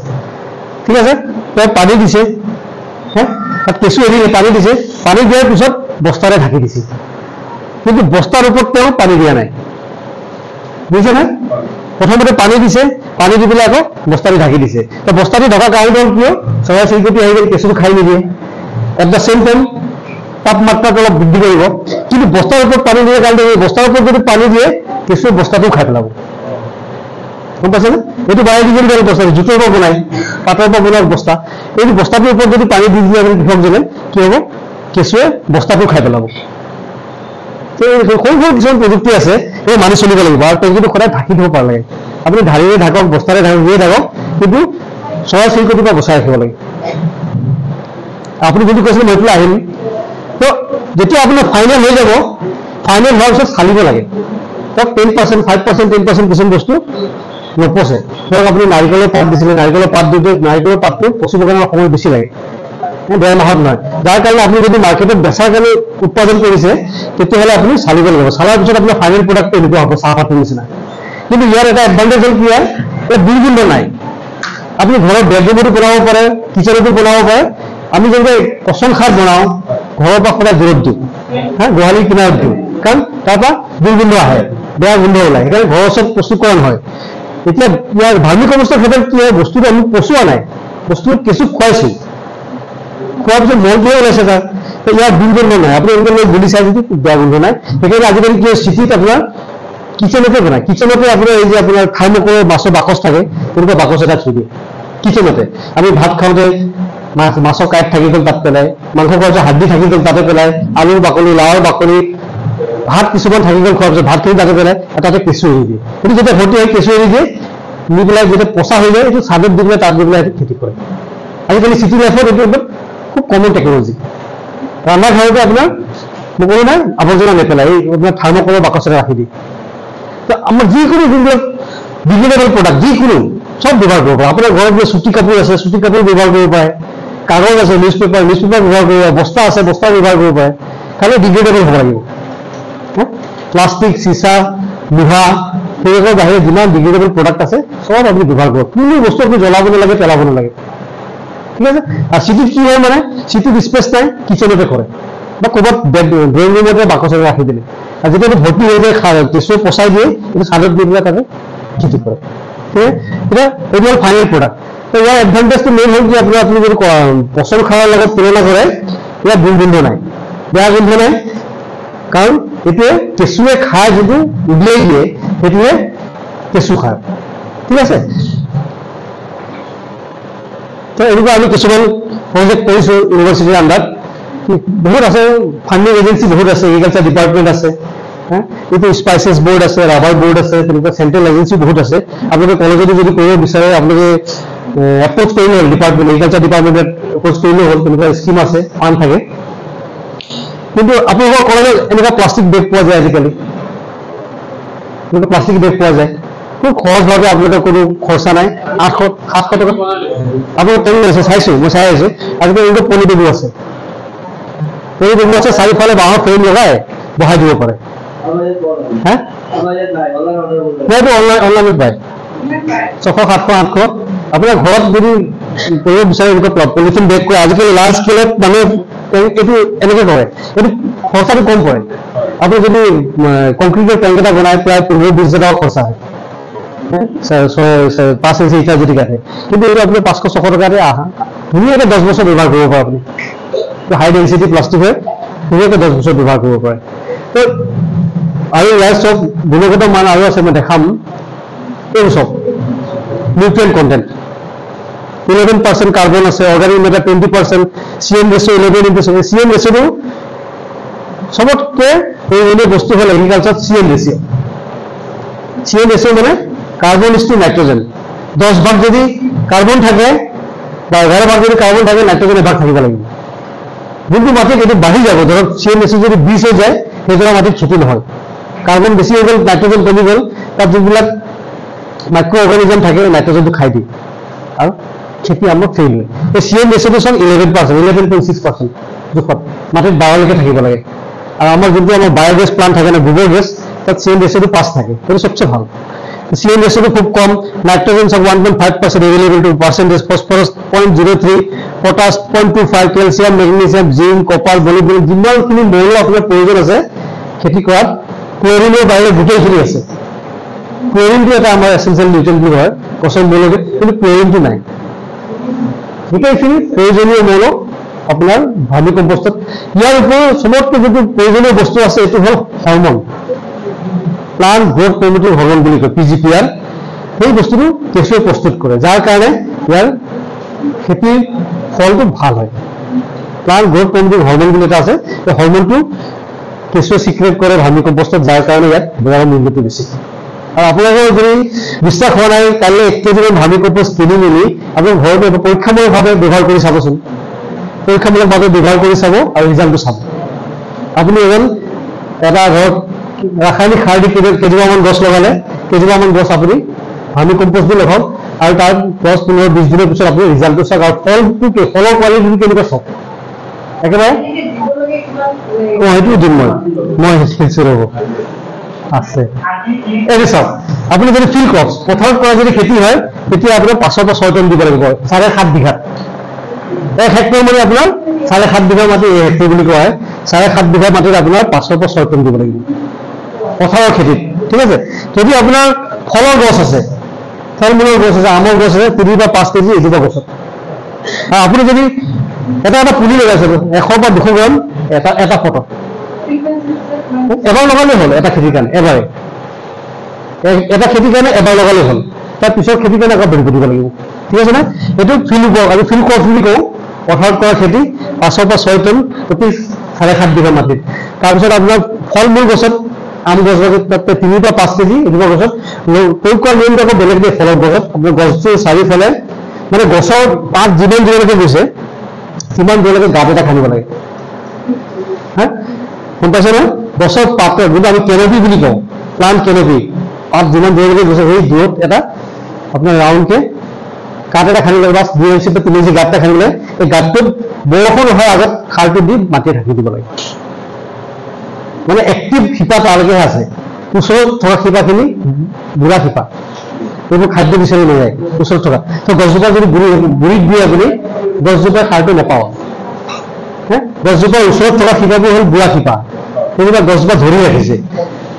ঠিক আছে তেওঁ পানী দিছে তাত কেঁচু এৰি পানী দিছে পানী দিয়াৰ পিছত বস্তাৰে ঢাকি দিছে কিন্তু বস্তাৰ ওপৰত তেওঁ পানী দিয়া নাই বুজিছে নে প্ৰথমতে পানী দিছে পানী দি পেলাই আকৌ বস্তাৰে ঢাকি দিছে তো বস্তাটো ঢকা কাৰণ হ'ল কিয় চৰাই চিৰিকটি আহি গ'ল কেঁচুটো খাই নিদিয়ে এট দ্য চেম টাইম তাপমাত্ৰাটো অলপ বৃদ্ধি কৰিব কিন্তু বস্তাৰ ওপৰত পানী দিয়ে কাৰণ বস্তাৰ ওপৰত যদি পানী দিয়ে কেঁচুৱে বস্তাটো খাই পেলাব গম পাইছেনে? এইটো বায়'ডিগ্ৰেডেবল বস্তা, জোঁটৰ পৰা বনায়, পাতৰ পৰা বনোৱা বস্তা। এই বস্তাটোৰ ওপৰত যদি পানী দি দিয়ে আপুনি কৃষকজনে, কি হ'ব? কেঁচুৱে বস্তাটো খাই পেলাব। সৰু সৰু কিছুমান প্ৰযুক্তি আছে, এই মানি চলিব লাগিব। আৰু টেংকিটো সদায় ঢাকি থব পাৰে লাগে। আপুনি ঢালিৰে ঢাকক, বস্তাৰে ঢাকক, যিয়ে ঢাকক, কিন্তু চৰাই চিৰিকটিৰ পৰা বচাই ৰাখিব লাগে। আপুনি যদি কৈছিলে মই পেলাই আহিম, তো যেতিয়া আপোনাৰ ফাইনেল হৈ যাব, ফাইনেল হোৱাৰ পিছত চালিব লাগে। তাক 10%, 5%, 10% কিছুমান বস্তু নপচে। ধৰক আপুনি নাৰিকলৰ পাত দিছিলে, নাৰিকলৰ পাত দিওঁতে নাৰিকলৰ পাতটো পচিবৰ কাৰণে সময় বেছি লাগে, 1.5 মাহত নহয়। যাৰ কাৰণে আপুনি যদি মাৰ্কেটত বেচাৰ কাৰণে উৎপাদন কৰিছে, তেতিয়াহ'লে আপুনি চালিব লাগিব। চালাৰ পিছত আপোনাৰ ফাইনেল প্ৰডাক্টটো এনেকুৱা হ'ব, চাহপাতৰ নিচিনা। কিন্তু ইয়াৰ এটা এডভান্টেজ হ'ল কি, ইয়াৰ দুৰ্গন্ধ নাই। আপুনি ঘৰত বেডৰুমতো বনাব পাৰে, কিচেনতো বনাব পাৰে। আমি যেনেকৈ পচন সাৰ বনাওঁ, ঘৰৰ পৰা সদায় দূৰত দিওঁ, গোহালিৰ কিনাৰত দিওঁ, কাৰণ তাৰ পৰা দুৰ্গন্ধ আহে, বেয়া গোন্ধ ওলায়। সেইকাৰণে ঘৰৰ ওচৰত প্ৰস্তুতকৰণ হয়। এতিয়া ইয়াৰ ভাৰ্মি কম্পোষ্টৰ ক্ষেত্ৰত কি হয়, বস্তুটো আমি পচোৱা নাই, বস্তুটো কেঁচুক খুৱাইছোঁ, খোৱাৰ পিছত মলটোহে ওলাইছে তাৰ, ইয়াৰ দুৰ্গন্ধ নাই। আপুনি এনেকৈ লৈ গুলি চাই যদি বেয়া গোন্ধ নাই। সেইকাৰণে আজিকালি কি হয়, চিটিত আপোনাৰ কিচেনতে বনায়, কিচেনতে আপোনাৰ এই যে আপোনাৰ থাৰ্মোকলৰ মাছৰ বাকচ থাকে, তেনেকুৱা বাকচ এটা থৈ দিয়ে কিচেনতে। আমি ভাত খাওঁতে মাছৰ কাঁইট থাকি গ'ল তাত পেলাই, মাংস খোৱাৰ পিছত হাড্ডি থাকি গ'ল তাতে পেলাই, আলুৰ বাকলি, লাওৰ বাকলি, ভাত কিছুমান থাকি গ'ল খোৱাৰ পিছত ভাতখিনি তাতে পেলাই, তাতে কেঁচু এৰি দিয়ে। কিন্তু যেতিয়া ভৰ্তি হয় কেঁচু এৰি দিয়ে, নি পেলাই যেতিয়া পচা হৈ যায়, এইটো চাদত দি পেলাই তাত দি পেলাই সেইটো খেতি কৰে। আজিকালি চিটি লাইফত এইটো একদম খুব কমন টেকনলজি। ৰন্ধা ঘৰতে আপোনাৰ নকৰো নাই, আৱৰ্জনা নেপেলাই, এই আপোনাৰ থাৰ্মোকলৰ বাকচেৰে ৰাখি দিয়ে। আমাৰ যিকোনো যোনবিলাক ডিগ্ৰেডেবল প্ৰডাক্ট, যিকোনো চব ব্যৱহাৰ কৰিব পাৰে। আপোনাৰ ঘৰত যে চুটি কাপোৰ আছে, চুটি কাপোৰ ব্যৱহাৰ কৰিব পাৰে, কাগজ আছে, নিউজ পেপাৰ ব্যৱহাৰ কৰিব পাৰে, বস্তা আছে, বস্তা ব্যৱহাৰ কৰিব পাৰে। খালি ডিগ্ৰেডেবল হ'ব লাগিব। প্লাষ্টিক, চিচা, লোহা, সেইবিলাকৰ বাহিৰে যিমান ডিগ্ৰেডেবল প্ৰডাক্ট আছে চব আপুনি ব্যৱহাৰ কৰক। কোনো বস্তু আপুনি জ্বলাব নালাগে, পেলাব নালাগে, ঠিক আছে? আৰু চিটিত কি হয়, মানে চিটিত স্পেচ নাই, কিচেনতে কৰে বা ক'ৰবাত ড্ৰয়িং ৰুমতে বাকচেৰে ৰাখি দিলে। আৰু যেতিয়া ভৰ্তি হৈ যায়, কেঁচুৱে পচাই দিয়ে, এইটো চাদত দি পেলাই তাতে খেতি কৰে। এতিয়া এইটো হ'ল ফাইনেল প্ৰডাক্ট। ইয়াৰ এডভান্টেজটো মেইন হ'ল কি, আপুনি যদি পচন সাৰৰ লগত তুলনা কৰে, ইয়াৰ দুৰ্গন্ধ নাই, বেয়া গোন্ধ নাই, কাৰণ এইটোৱে কেঁচুৱে খাই যিটো উলিয়াই দিয়ে, সেইটোৱে কেঁচু সাৰ, ঠিক আছে? তো এনেকুৱা আমি কিছুমান প্ৰজেক্ট কৰিছোঁ ইউনিভাৰ্চিটিৰ আণ্ডাৰত, বহুত আছে, ফাণ্ডিং এজেঞ্চি বহুত আছে, এগ্ৰিকালচাৰ ডিপাৰ্টমেণ্ট আছে, এইটো স্পাইচেছ বোৰ্ড আছে, ৰাবাৰ বোৰ্ড আছে, তেনেকুৱা চেণ্ট্ৰেল এজেঞ্চি বহুত আছে। আপোনালোকে কলেজতো যদি কৰিব বিচাৰে, আপোনালোকে এপ্ৰ'চ কৰিলে হ'ল, ডিপাৰ্টমেণ্ট এগ্ৰিকালচাৰ ডিপাৰ্টমেণ্টত এপ্ৰ'চ কৰিলে হ'ল, তেনেকুৱা স্কিম আছে, ফাণ্ড থাকে। কিন্তু আপোনালোকৰ কলেজত এনেকুৱা প্লাষ্টিক বেগ পোৱা যায়, আজিকালি এনেকুৱা প্লাষ্টিক বেগ পোৱা যায়, খুব সহজভাৱে। আপোনালোকৰ কোনো খৰচা নাই, 800-700 টকা আপোনাৰ টেংক আছে, চাইছোঁ, মই চাই আছোঁ। আজিকালি এনেকুৱা পলি বেগো আছে, চাৰিওফালে বাঁহৰ ফ্ৰেম লগাই বহাই দিব পাৰে। অনলাইনত পায় 600-700-800। আপোনাৰ ঘৰত যদি কৰিব বিচাৰে এনেকুৱা পলিথিন বেগ কৰে, আজিকালি লাৰ্জ স্কেলত মানুহে এইটো এনেকৈ কৰে, এইটো খৰচাটো কম পৰে। আপুনি যদি কংক্ৰিটৰ টেংক এটা বনাই, প্ৰায় 15-20 হাজাৰ টকা খৰচা হয়, 5 ইঞ্চি ইটা যদি কাটে। কিন্তু এইটো আপুনি 500-600 টকাতে ধুনীয়াকৈ 10 বছৰ ব্যৱহাৰ কৰিব পাৰে। আপুনি হাই ডেঞ্চিটি প্লাষ্টিক হয়, ধুনীয়াকৈ 10 বছৰ ব্যৱহাৰ কৰিব পাৰে। তো আৰু ইয়াৰ চব গুণগত মান আৰু আছে, মই দেখাম। এই চব নিউট্ৰিয়েণ্ট কণ্টেণ্ট, 11% কাৰ্বন আছে, organic matter 20%, CM ratio 11:7। CM ৰেচিঅ'টো চবতকৈ প্ৰয়োজনীয় বস্তু হ'ল এগ্ৰিকালচাৰত CM ৰেচিঅ'। CM ৰেচিঅ' মানে কাৰ্বন ইজ টু নাইট্ৰজেন। 10 ভাগ যদি কাৰ্বন থাকে বা 11 ভাগ যদি কাৰ্বন থাকে, নাইট্ৰজেন এভাগ থাকিব লাগিব। যোনটো মাটিত এইটো বাঢ়ি যাব, ধৰক CM ৰেচিঅ' যদি 20 হৈ যায়, সেইজনৰ মাটিত খেতি নহয়। কাৰ্বন বেছি হৈ গ'ল, নাইট্ৰজেন কমি গ'ল, তাত যোনবিলাক মাইক্ৰ' অৰ্গানিজম থাকে, নাইট্ৰজেনটো খাই দিয়ে আৰু খেতি আমাৰ ফেইল হয়। এই CM ৰেচিঅ'টো চব 11.6% জোখত, মাটিত 12লৈকে থাকিব লাগে। আৰু আমাৰ যোনটো আমাৰ বায়'গেছ প্লাণ্ট থাকে না, গোবৰ গেছ, তাত CM ৰেচিঅ'টো 5 থাকে, সেইটো চবচে ভাল। CM ৰেচিঅ'টো খুব কম, নাইট্ৰজেন চব 1.5% available two percentage, phosphorus 0.03, potash 0.25, calcium, magnesium, zinc, copper, molybdenum, যিমানখিনি মৌল আপোনাৰ প্ৰয়োজন আছে খেতি কৰাত, ক্লৰিনৰ বাহিৰে গোটেইখিনি আছে। ক্লৰিনটো এটা আমাৰ এচেঞ্চিয়েল নিউট্ৰিয়েণ্ট বুলি কয় গছৰ মৌলকে, কিন্তু ক্লৰিনটো নাই। গোটেইখিনি প্ৰয়োজনীয় মৌল আপোনাৰ ভাৰ্মি কম্পোষ্টত। ইয়াৰ উপৰিও চবতকৈ যিটো প্ৰয়োজনীয় বস্তু আছে, এইটো হ'ল hormone, plant growth promoting hormone বুলি কয়, PGPR। সেই বস্তুটো কেঁচুৱে প্ৰস্তুত কৰে, যাৰ কাৰণে ইয়াৰ খেতিৰ ফলটো ভাল হয়। প্লান্ট গ্ৰোথ প্ৰমোটিং হৰমন বুলি এটা আছে, এই হৰমনটো কেঁচুৱে চিক্ৰেট কৰে ভাৰ্মি কম্পষ্টত, যাৰ কাৰণে ইয়াত বজাৰৰ মূল্যটো বেছি। আৰু আপোনালোকৰ যদি বিশ্বাস হোৱা নাই, কাইলৈ 1 কেজি ভাৰ্মি কম্পষ্ট কিনি মেলি আপুনি ঘৰতে পৰীক্ষামূলকভাৱে ব্যৱহাৰ কৰি চাবচোন, পৰীক্ষামূলকভাৱে ব্যৱহাৰ কৰি চাব আৰু ৰিজাল্টটো চাব। আপুনি এটা ঘৰত ৰাসায়নিক সাৰ দি কেইজোপামান গছ লগালে, কেইজোপামান গছ আপুনি ভাৰ্মি কম্পষ্ট দি লগাওক আৰু তাৰ 10-15-20 দিনৰ পিছত আপুনি ৰিজাল্টটো চাওক আৰু ফলটো ফলৰ কোৱালিটিটো কেনেকুৱা চাওক একেবাৰে। সেইটো দিম মই শিকিছোঁ ৰ'ব আছে। এইটো চাওক, আপুনি যদি ফিল্ড ক্ৰপছ পথাৰত কৰা যদি খেতি হয় তেতিয়া আপোনাৰ 5 পৰা 6 টন দিব লাগিব 7.5 বিঘাত। 1 হেক্টৰ মানে আপোনাৰ 7.5 বিঘা মাটি, 1 হেক্টৰ বুলি কোৱা হয়। 7.5 বিঘা মাটিত আপোনাৰ 5 পৰা 6 টন দিব লাগিব পথাৰৰ খেতিত, ঠিক আছে। যদি আপোনাৰ ফলৰ গছ আছে, ফল মূলৰ গছ আছে, আমৰ গছ আছে, 3 বা 5 কেজি এজোপা গছত। আৰু আপুনি যদি এটা পুলি লগাইছে 100 বা 200 গ্ৰাম এটা ফটো এবাৰ লগালেই হ'ল, এটা খেতিৰ কাৰণে এবাৰে, এটা খেতিৰ কাৰণে এবাৰ লগালেই হ'ল, তাৰ পিছৰ খেতিৰ কাৰণে আকৌ ভৰি দিব লাগিব, ঠিক আছে নে। এইটো ফিল্ড ৱৰ্ক আৰু ফিল্ড ক্ৰপ বুলি কওঁ। পথাৰত কৰা খেতি 5 পৰা 6 টন প্ৰতি 7.5 বিঘা মাটিত। তাৰপিছত আপোনাৰ ফল মূল গছত আম গছ তাতে 3 বা 5 কেজি এজোপা গছত প্ৰয়োগ কৰা নিয়মটো আকৌ বেলেগ দিয়ে। ফলৰ গছত আপোনাৰ গছটো চাৰিওফালে মানে গছৰ পাত যিমান দূৰলৈকে গৈছে সিমান দূৰলৈকে গাঁত এটা খান্দিব লাগে, হা গম পাইছে নহয়। গছৰ পাতৰ যোনটো আমি কেনপি বুলি কওঁ, প্লান্ট কেনপি, পাত যিমান দূৰলৈকে গৈছে সেই দূৰত এটা আপোনাৰ ৰাউণ্ডকে গাঁত এটা খান্দিব লাগে, বা 2 ইঞ্চি বা 3 ইঞ্চি গাঁত এটা খান্দিব লাগে। এই গাঁতটোত বৰষুণ হোৱাৰ আগত সাৰটো দি মাটিত ঢাকি দিব লাগে। মানে এক্টিভ শিপা তালৈকেহে আছে, ওচৰত থকা শিপাখিনি বুঢ়া শিপা, এইবোৰ খাদ্য বিচাৰি নাযায় ওচৰত থকা। তো গছজোপা যদি গুৰিত দিয়ে আপুনি গছজোপাই সাৰটো নাপাওঁ, গছজোপাৰ ওচৰত থকা শিপাবোৰ হ'ল বুঢ়া শিপা, তেনেকুৱা গছজোপা ধৰি ৰাখিছে।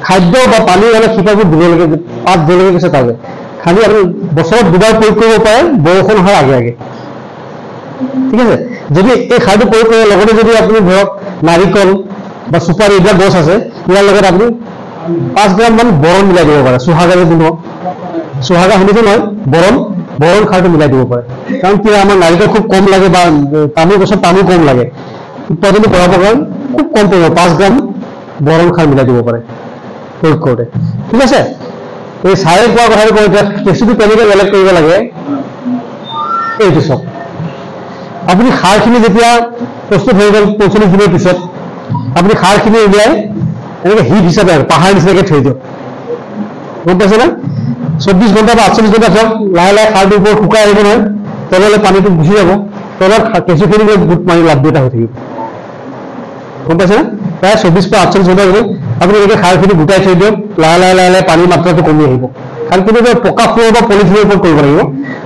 খাদ্য বা পানী হ'লে শিপাবোৰ দূৰলৈকে পাত দূৰলৈকে গৈছে তালৈ খালি আপুনি বছৰত 2বাৰ প্ৰয়োগ কৰিব পাৰে বৰষুণ হোৱাৰ আগে আগে, ঠিক আছে। যদি এই সাৰটো প্ৰয়োগ কৰাৰ লগতে যদি আপুনি ধৰক নাৰিকল বা চুপাৰী এইবিলাক গছ আছে, ইয়াৰ লগত আপুনি 5 গ্ৰাম মান বৰণ মিলাই দিব পাৰে। চুহাগা যদি হওক, চুহাগা শুনিছে নহয়, বৰণ সাৰটো মিলাই দিব পাৰে। কাৰণ কি আমাৰ নাৰিকল খুব কম লাগে বা তামোল গছত তামোল কম লাগে, উৎপাদন কৰাবৰ কাৰণে খুব কম পৰিব, 5 গ্ৰাম বৰণ সাৰ মিলাই দিব পাৰে প্ৰয়োগ কৰোঁতে, ঠিক আছে। এই চাৰে কোৱা কথাটো কওঁ, এতিয়া কেঁচুটো কেনেকৈ বেলেগ কৰিব লাগে এইটো চাওক। আপুনি সাৰখিনি যেতিয়া প্ৰস্তুত হৈ গ'ল 45 দিনৰ পিছত আপুনি সাৰখিনি উলিয়াই এনেকৈ হিট হিচাপে পাহাৰ নিচিনাকৈ থৈ দিয়ক, গম পাইছে নে। 24 ঘণ্টা বা 48 ঘণ্টা থওক, লাহে লাহে সাৰটোৰ ওপৰত শুকাই আহিব নহয়, তললৈ পানীটো গুচি যাব, তলত কেঁচুখিনি গোট মাৰি লাভ এটা হৈ থাকিব, গম পাইছে নে। প্ৰায় 24 পৰা 48 ঘণ্টা ধৰি আপুনি এনেকৈ সাৰখিনি গোটাই থৈ দিয়ক, লাহে লাহে লাহে লাহে পানীৰ মাত্ৰাটো কমি আহিব। কাৰণ কিন্তু পকা ফুলৰ বা পলিথিনৰ ওপৰত কৰিব লাগিব,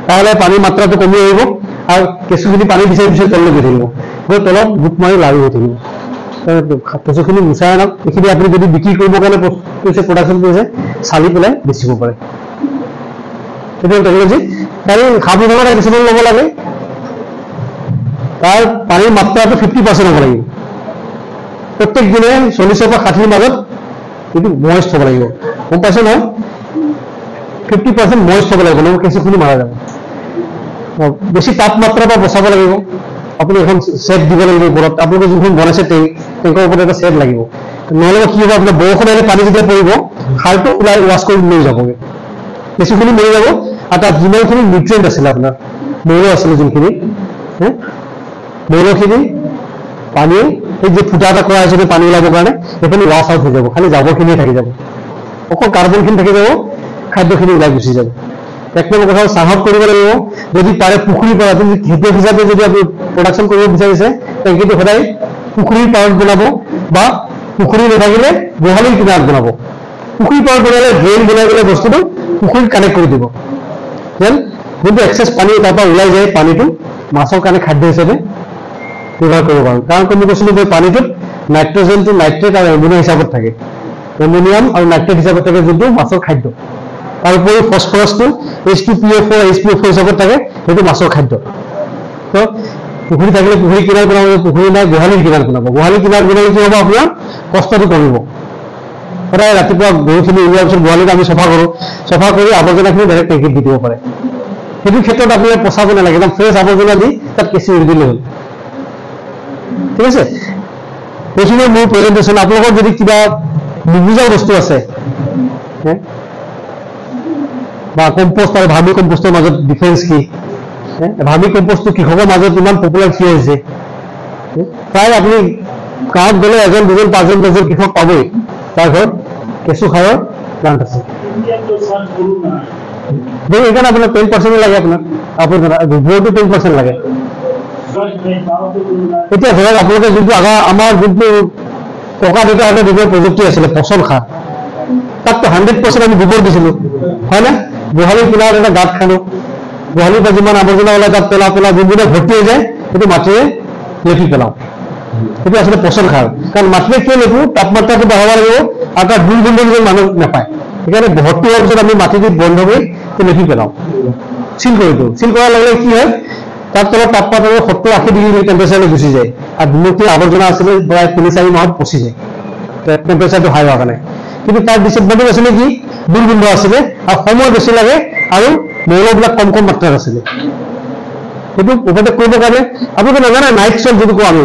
লাহে লাহে পানীৰ মাত্ৰাটো কমি আহিব আৰু কেঁচুখিনি পানী বিচাৰি বিচাৰি তললৈ গৈ থাকিব, গৈ তলত গোট মাৰি লাৰি হৈ থাকিব। কেঁচুখিনি গুচাই আনক, এইখিনি আপুনি যদি বিক্ৰী কৰিবৰ কাৰণে কৰিছে, প্ৰডাকশ্যন কৰিছে, চালি পেলাই বেচিব পাৰে। সেইটো টেকনলজি। তাৰ সাৱধানতা কিছুমান ল'ব লাগে, তাৰ পানীৰ মাত্ৰাটো 50% হ'ব লাগিব। প্ৰত্যেক দিনে 40 পৰা 60 মাজত এইটো ময়েষ্ট হ'ব লাগিব, গম পাইছে নহয়। 50% ময়েষ্ট হ'ব লাগিব, নহ'লে কেঁচুখিনি মাৰা যাব। বেছি তাপমাত্ৰাৰ পৰা বচাব লাগিব। আপুনি এখন ছেট দিব লাগিব ওপৰত, আপোনালোকে যোনখন বনাইছে টেংকৰ ওপৰত এটা ছেট লাগিব, নহ'লে কি হ'ব আপোনাৰ বৰষুণ আহিলে পানী যেতিয়া পৰিব সাৰটো ওলাই ৱাছ কৰি লৈ যাবগৈ, কেঁচুখিনি মৰি যাব। আৰু তাত যিমানখিনি নিউট্ৰিয়েণ্ট আছিলে আপোনাৰ মৌৰ আছিলে যোনখিনি, মৌৰখিনি পানীয়ে এই যে ফুটা এটা কৰা হৈছে পানী ওলাবৰ কাৰণে সেইখিনি ৱাছ আউট হৈ যাব, খালি জাবৰখিনিয়ে থাকি যাব, অকল কাৰ্বনখিনি থাকি যাব, খাদ্যখিনি ওলাই গুচি যাব। 1 নম্বৰ কথা চাহত কৰিব লাগিব। যদি পাৰে পুখুৰীৰ পৰা আপুনি খেতিয়ক হিচাপে যদি আপুনি প্ৰডাকশ্যন কৰিব বিচাৰিছে টেংকিটো সদায় পুখুৰীৰ পাৰত বনাব, বা পুখুৰী নাথাকিলে গোহালিৰ কিনাৰত বনাব। পুখুৰীৰ পাৰত বনালে ড্ৰেইন বনাই পেলাই বস্তুটো পুখুৰীত কানেক্ট কৰি দিব, যেন যোনটো এক্সেছ পানী তাৰ পৰা ওলাই যায় পানীটো মাছৰ কাৰণে খাদ্য হিচাপে ব্যৱহাৰ কৰিব পাৰোঁ। কাৰণ আমি কৈছিলোঁ যে পানীটোত নাইট্ৰজেনটো নাইট্ৰেট আৰু এমোনিয়া হিচাপত থাকে, এমোনিয়াম আৰু নাইট্ৰেট হিচাপত থাকে যোনটো মাছৰ খাদ্য। তাৰোপৰি ফচফৰাছটো H2PO4 HPO4 হিচাপত থাকে, সেইটো মাছৰ খাদ্য। তো পুখুৰী থাকিলে পুখুৰী কিনাৰত বনাব, পুখুৰী নাই গোহালিৰ কিনাৰত বনাব। গোহালিৰ কিনাৰত বনালে কি হ'ব আপোনাৰ কষ্টটো কমিব, সদায় ৰাতিপুৱা গৰুখিনি উলিওৱাৰ পিছত গোহালিত আমি চফা কৰোঁ, চফা কৰি আৱৰ্জনাখিনি ডাইৰেক্ট টেংকিত দি দিব পাৰে। সেইটো ক্ষেত্ৰত আপোনাৰ পচাব নালাগে, একদম ফ্ৰেছ আৱৰ্জনা দি তাত কেঁচি উৰি দিলে হ'ল। ঠিক আছে, এইখিনি মোৰ প্ৰেজেণ্টেশ্যন। আপোনালোকৰ যদি কিবা নুবুজা বস্তু আছে বা কম্পোষ্ট আৰু ভাৰ্মি কম্পোষ্টৰ মাজত ডিফাৰেঞ্চ কি, ভাৰ্মি কম্পোষ্টটো কৃষকৰ মাজত ইমান পপুলাৰ কিয় হৈছে, প্ৰায় আপুনি গাঁৱত গ'লে এজন দুজন 5জন 10জন কৃষক পাবই তাৰ ঘৰত কেঁচু সাৰৰ প্লান্ট আছে। সেইকাৰণে আপোনাৰ 10% লাগে, আপোনাৰ গোবৰটো 10% লাগে। এতিয়া ধৰক আপোনালোকে যোনটো আমাৰ যোনটো ককা দেউতাহঁতে গোবৰ প্ৰযুক্তি আছিলে পচন সাৰ, তাততো 100% আমি গোবৰ দিছিলোঁ, হয় নে? গোহালিৰ কিনাৰত এটা গাঁত খান্দো, গোহালিৰ পৰা যিমান আৱৰ্জনা ওলাই তাত পেলা যোনদিনা ভৰ্তি হৈ যায় সেইটো মাটিৰে লেপি পেলাওঁ। সেইটো আচলতে পচন সাৰ। কাৰণ মাটিৰে কিয় লেপো, তাপমাত্ৰাটো বঢ়াব লাগিব আৰু তাত দুৰ্গন্ধ মানুহ নাপায়। সেইকাৰণে ভৰ্তি হোৱাৰ পিছত আমি মাটি দি বন্ধ কৰি লেপি পেলাওঁ, চিল কৰি দিওঁ। চিল কৰাৰ লগে লগে কি হয়, তাত তলত তাপমাত্ৰা 70-80 ডিগ্ৰী টেম্পাৰেচাৰলৈ গুচি যায় আৰু দুমুঠি আৱৰ্জনা আছিলে প্ৰায় 3-4 মাহত পচি যায় টেম্পাৰেচাৰটো হাই হোৱাৰ কাৰণে। কিন্তু তাৰ ডিচএডভান্টেজ আছিলে কি, দুৰ্গন্ধ আছিলে আৰু সময় বেছি লাগে আৰু মৌলবিলাক কম কম মাত্ৰাত আছিলে। সেইটো ওপৰতে কৰিবৰ কাৰণে আপোনালোকে নাজানে নাইট চল যদি কওঁ আমি,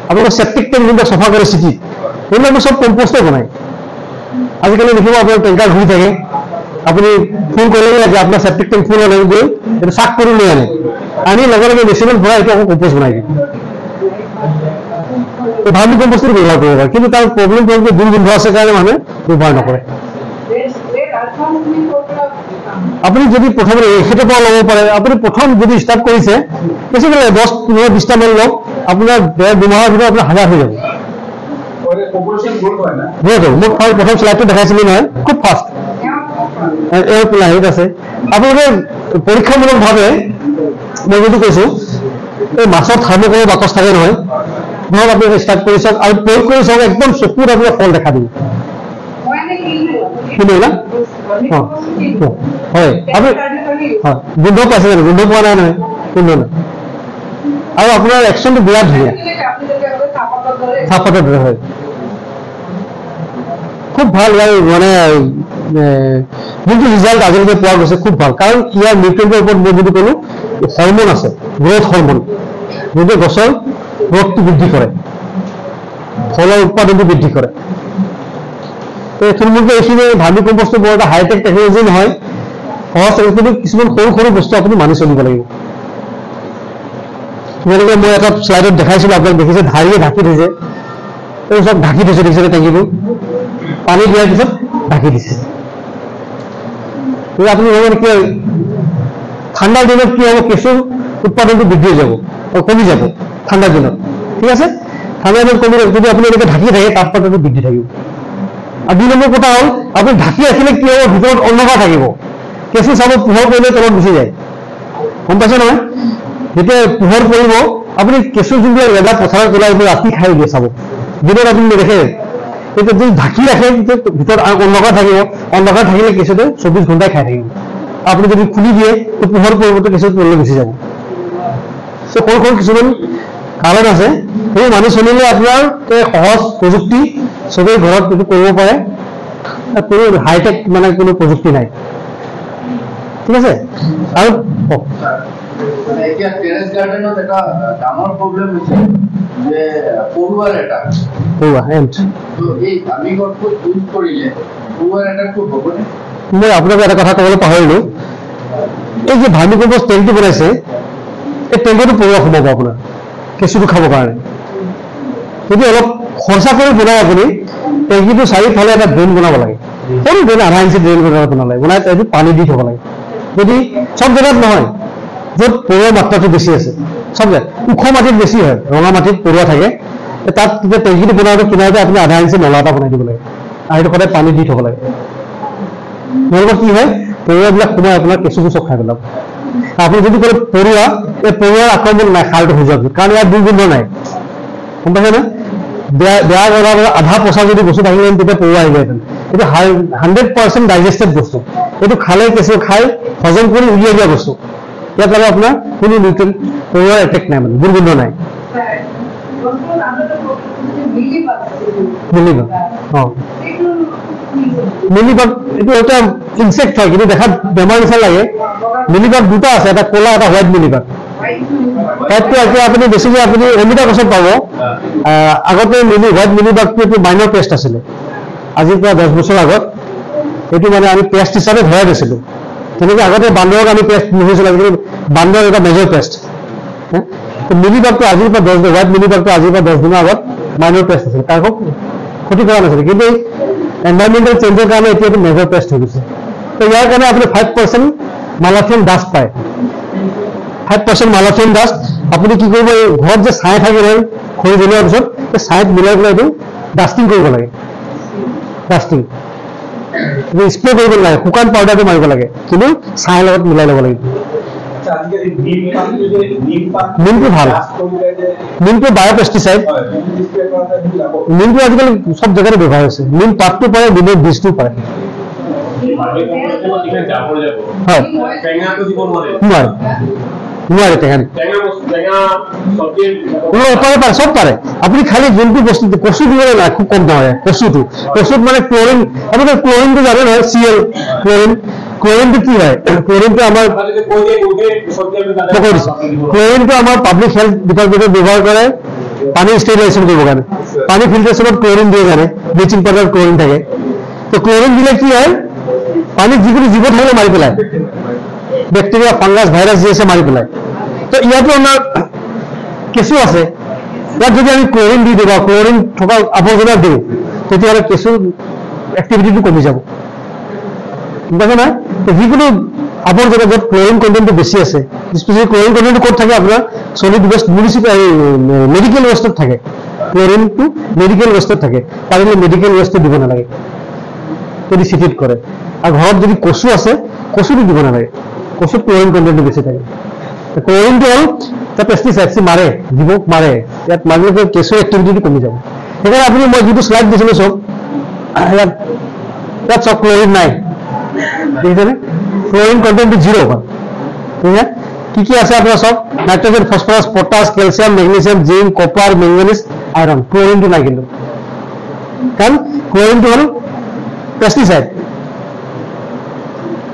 আপোনালোকৰ চেপ্টিক টেংক যোনবিলাক চফা কৰে চিটিত, সেইবিলাক চব কম্পোষ্টে বনায়। আজিকালি দেখিব আপোনাৰ টেংকাৰ ঘূৰি থাকে, আপুনি ফোন কৰিলে যে আপোনাৰ চেপ্টিক টেংক ফুল হ'লে গৈ এইটো চাক কৰি লৈ আনি লগে লগে মেচিনত ভৰাই এইটো আকৌ কম্পোষ্ট বনাই দিয়ে। এই ভাৰ্মি কম্পোষ্টটো ব্যৱহাৰ কৰিব পাৰে, কিন্তু তাৰ প্ৰব্লেমটো হ'ল দুৰ্গন্ধ আছে কাৰণে মানুহে ব্যৱহাৰ নকৰে। আপুনি যদি প্ৰথমে সেইটোৰ পৰা ল'ব পাৰে, আপুনি প্ৰথম যদি ষ্টাৰ্ট কৰিছে বেছি গ'লে 10-15-20টা মান লওক, আপোনাৰ 1-2 মাহৰ ভিতৰত আপোনাৰ 1000 হৈ যাব। মোক প্ৰথম শ্লাইডটো দেখাইছিলো নহয়, খুব ফাষ্ট হেৰিত আছে। আপোনালোকে পৰীক্ষামূলকভাৱে মই যদি কৈছো এই মাছত থাৰ্মোকলৰ বাকচ থাকে নহয়, ধৰক আপুনি ষ্টাৰ্ট কৰি চাওক আৰু প্ৰয়োগ কৰি চাওক, একদম চকুত আপোনাৰ ফল দেখা দিব। শুনিলে না? হয়, আপুনি হয় গোন্ধ পাইছে জানো? গোন্ধ পোৱা নাই নহয়, গোন্ধ নাই। আৰু আপোনাৰ একশ্যনটো বিৰাট ধুনীয়া, চাহপাতৰ দৰে হয়, খুব ভাল। ইয়াৰ মানে যোনটো ৰিজাল্ট আজিলৈকে পোৱা গৈছে খুব ভাল। কাৰণ ইয়াৰ নিউট্ৰিয়েন্টৰ ওপৰত মই যদি ক'লো হৰমন আছে, গ্ৰথ হৰমন, যোনটো গছৰ গ্ৰথটো বৃদ্ধি কৰে, ফলৰ উৎপাদনটো বৃদ্ধি কৰে। থুলমূলকৈ এইখিনি ভাৰ্মি কম্পোষ্টটো বৰ এটা হাইটেক টেকনলজি নহয়, সহজ, কিন্তু কিছুমান সৰু সৰু বস্তু আপুনি মানি চলিব লাগিব। যেনেকৈ মই এটা শ্লাইডত দেখাইছিলোঁ, আপোনাক দেখিছে ঢাৰিয়ে ঢাকি থৈছে, এই চব ঢাকি থৈছে, দেখিছে টেংকিবোৰ পানী দিয়াৰ পিছত ঢাকি দিছে। আপুনি ভাবে কি ঠাণ্ডাৰ দিনত কি হ'ব, কেঁচুৰ উৎপাদনটো বৃদ্ধি হৈ যাব, কমি যাব ঠাণ্ডাৰ দিনত। ঠিক আছে, ঠাণ্ডাৰ দিনত কমি যাব যদি আপুনি এনেকৈ ঢাকি থাকে, তাপমাত্ৰাটো বৃদ্ধি থাকিব। আৰু 2 নম্বৰ কথা হ'ল, আপুনি ঢাকি ৰাখিলে কি হ'ব, ভিতৰত অন্ধকাৰ থাকিব, কেঁচু চাব পোহৰ কৰিলে তলত গুচি যায়, গম পাইছে নহয়? যেতিয়া পোহৰ পৰিব আপুনি কেঁচু যোনবিলাক লেদা পথাৰত ওলাই ৰাতি খাই দিয়ে, চাব দিনত আপুনি নেদেখে। এতিয়া যদি ঢাকি ৰাখে ভিতৰত অন্ধকাৰ থাকিব, অন্ধকাৰ থাকিলে কেঁচুতে 24 ঘণ্টাই খাই থাকিব। আপুনি যদি খুলি দিয়ে তো পোহৰ পৰিৱৰ্তন কেঁচু তললৈ গুচি যাব। সৰু সৰু কিছুমান কাৰণ আছে, সেই মানি চলিলে আপোনাৰ সহজ প্ৰযুক্তি চবেই ঘৰত এইটো কৰিব পাৰে, কোনো হাইটেক মানে কোনো প্ৰযুক্তি নাই। ঠিক আছে, আৰু এতিয়া টেৰেছ গাৰ্ডেনত এটা ডাঙৰ প্ৰব্লেম হৈছে যে পৰুৱাৰ এটাক, এই আমি ঘৰটো ইউজ কৰিলে পৰুৱাৰ এটাকটো হ'বনে? মই আপোনাক এটা কথা ক'বলৈ পাহৰিলোঁ, এই যে ভাৰ্মি কম্পোষ্ট টেংকটো বনাইছে, এই টেংকতো পৰুৱা সোমাব আপোনাৰ কেঁচুটো খাবৰ কাৰণে। যদি অলপ খৰচা কৰি বনায় আপুনি, টেংকিটো চাৰিওফালে এটা ড্ৰেইন বনাব লাগে, সৰু ড্ৰেইন, 1/2 ইঞ্চি ড্ৰেইন বনালে বনাই এইটো পানী দি থ'ব লাগে। যদি চব জেগাত নহয়, য'ত পৰুৱাৰ মাত্ৰাটো বেছি আছে, চব জেগাত ওখ মাটিত বেছি হয়, ৰঙা মাটিত পৰুৱা থাকে, তাত তেতিয়া টেংকিটো বনাওঁতে কিনাৰতে আপুনি 1/2 ইঞ্চি নলা এটা বনাই দিব লাগে আৰু সেইটো সদায় পানী দি থ'ব লাগে। নহ'লে কি হয়, পৰুৱাবিলাক সোমাই আপোনাৰ কেঁচুবোৰ চব খাই পেলাব। আপুনি যদি কয় পৰুৱা, এই পৰুৱাৰ আক্ৰমণ নাই সাৰটো হৈ যোৱাৰ পিছত, কাৰণ ইয়াৰ দুৰ্গন্ধ নাই, গম পাইছে নে? বেয়া গলাৰ আধা পচা যদি বস্তু থাকিলে তেতিয়া পৰুৱা আহিলেহেঁতেন। এইটো 100% ডাইজেষ্টেড বস্তু, এইটো খালে কেঁচু খাই হজম কৰি উলিয়াই দিয়া বস্তু। ইয়াত আৰু আপোনাৰ কোনো নিউট্ৰিয়েন্ট পৰুৱাৰ এটেক নাই, মানে দুৰ্গন্ধ নাই। মিলিবাগ, অঁ মিলিবাগ এইটো এটা ইনসেক্ট হয়, কিন্তু দেখাত বেমাৰ নিচিনা লাগে। মিলিবাগ দুটা আছে, এটা ক'লা এটা হোৱাইট মিলিবাগ। সেইটো এতিয়া আপুনি বেছিকৈ আপুনি অমিতা গছত পাব। আগতে হোৱাইট মিলিবাগটো এইটো মাইনৰ পেষ্ট আছিলে, আজিৰ পৰা 10 বছৰ আগত এইটো মানে আমি পেষ্ট হিচাপে ধৰাই দিছিলোঁ। তেনেকৈ আগতে বান্দৰক আমি পেষ্ট নুহিছিলোঁ, আজিকালি বান্দৰ এটা মেজৰ পেষ্ট। মিলিবাগটো আজিৰ পৰা 10 হোৱাইট মিলিবাগটো আজিৰ পৰা 10 দিনৰ আগত মাইনৰ পেষ্ট আছিলে, কাকো ক্ষতি কৰা নাছিলে। কিন্তু এনভাইৰমেণ্টেল চেঞ্জৰ কাৰণে এতিয়া এইটো মেজৰ পেষ্ট হৈ গৈছে। তো ইয়াৰ কাৰণে আপুনি 5% মালাথিয়ন ডাষ্ট পায়। 5% মালাথিয়ন ডাষ্ট আপুনি কি কৰিব, ঘৰত যে ছাই থাকে খৰি জ্বলোৱাৰ পিছত সেই ছাইত মিলাই পেলাই এইটো ডাষ্টিং কৰিব লাগে। ডাষ্টিং স্প্ৰে কৰিব নালাগে, শুকান পাউডাৰটো মাৰিব লাগে, কিন্তু ছাইৰ লগত মিলাই ল'ব লাগিব। নিমটো ভাল, নিমটো বায়'পেষ্টিচাইড। নিমটো আজিকালি সব জেগাতে ব্যৱহাৰ হৈছে। নিম পাতটো পাৰে, নিমৰ বীজটো পাৰে। হয়, নোৱাৰে টেঙা পাৰে, চব পাৰে। আপুনি খালি যোনটো বস্তু কচু দিবলৈ নাই, খুব কম নহয় কচুটো। কচুত মানে ক্লৰিন, আপোনালোকে ক্লৰিনটো জানে নহয়, CL ক্লৰিনটো কি হয়? ক্লৰিনটো আমাৰ ক্লৰিনটো আমাৰ পাব্লিক হেল্থ ডিপাৰ্টমেণ্টে ব্যৱহাৰ কৰে পানী ষ্টেৰিলাইজেশ্যন কৰিবৰ কাৰণে। পানী ফিল্টাৰেশ্যনত ক্লৰিন দিয়ে জানে, ব্লিচিং পাউডাৰত ক্লৰিন থাকে। তো ক্লৰিন দিলে কি হয়, পানীত যিকোনো জীৱ থাকিলে মাৰি পেলায়, বেক্টেৰিয়া, ফাংগাছ, ভাইৰাছ যি আছে মাৰি পেলায়। তো ইয়াতো আমাৰ কেঁচু আছে, ইয়াত যদি আমি ক্লৰিন দি দিওঁ বা ক্লৰিন থকা আৱৰ্জনা দিওঁ, তেতিয়াহ'লে কেঁচুৰ এক্টিভিটিটো কমি যাব। দেখে না, যিকোনো আৱৰ্জনা য'ত ক্লৰিন কণ্টেণ্টটো বেছি আছে, স্পেচিয়েলি ক্লৰিন কণ্টেণ্টটো ক'ত থাকে, আপোনাৰ চলিড ৱেষ্ট, মেডিকেল ৱেষ্টত থাকে। ক্লৰিনটো মেডিকেল ৱেষ্টত থাকে, পাৰিলে মেডিকেল ৱেষ্টটো দিব নালাগে যদি চিটিত কৰে। আৰু ঘৰত যদি কচু আছে, কচুটো দিব নালাগে, কচুত ক্লৰিন কণ্টেণ্টটো বেছি থাকে। ক্লৰিনটো হ'ল এটা পেষ্টিচাইড, মাৰে, জীৱক মাৰে। ইয়াত মাৰিলে কেঁচুৰ এক্টিভিটিটো কমি যাব। সেইকাৰণে আপুনি মই যিটো শ্লাইড দিছিলোঁ চব, ইয়াত চব ক্লৰিন নাই, দেখিছেনে? ক্লৰিন কণ্টেণ্টটো 0 হয়। ঠিক আছে, কি আছে আপোনাৰ চব nitrogen, phosphorus, potash, calcium, magnesium, zinc, copper, manganese, iron. ক্লৰিনটো নাই কিন্তু, কাৰণ ক্লৰিনটো হ'ল পেষ্টিচাইড।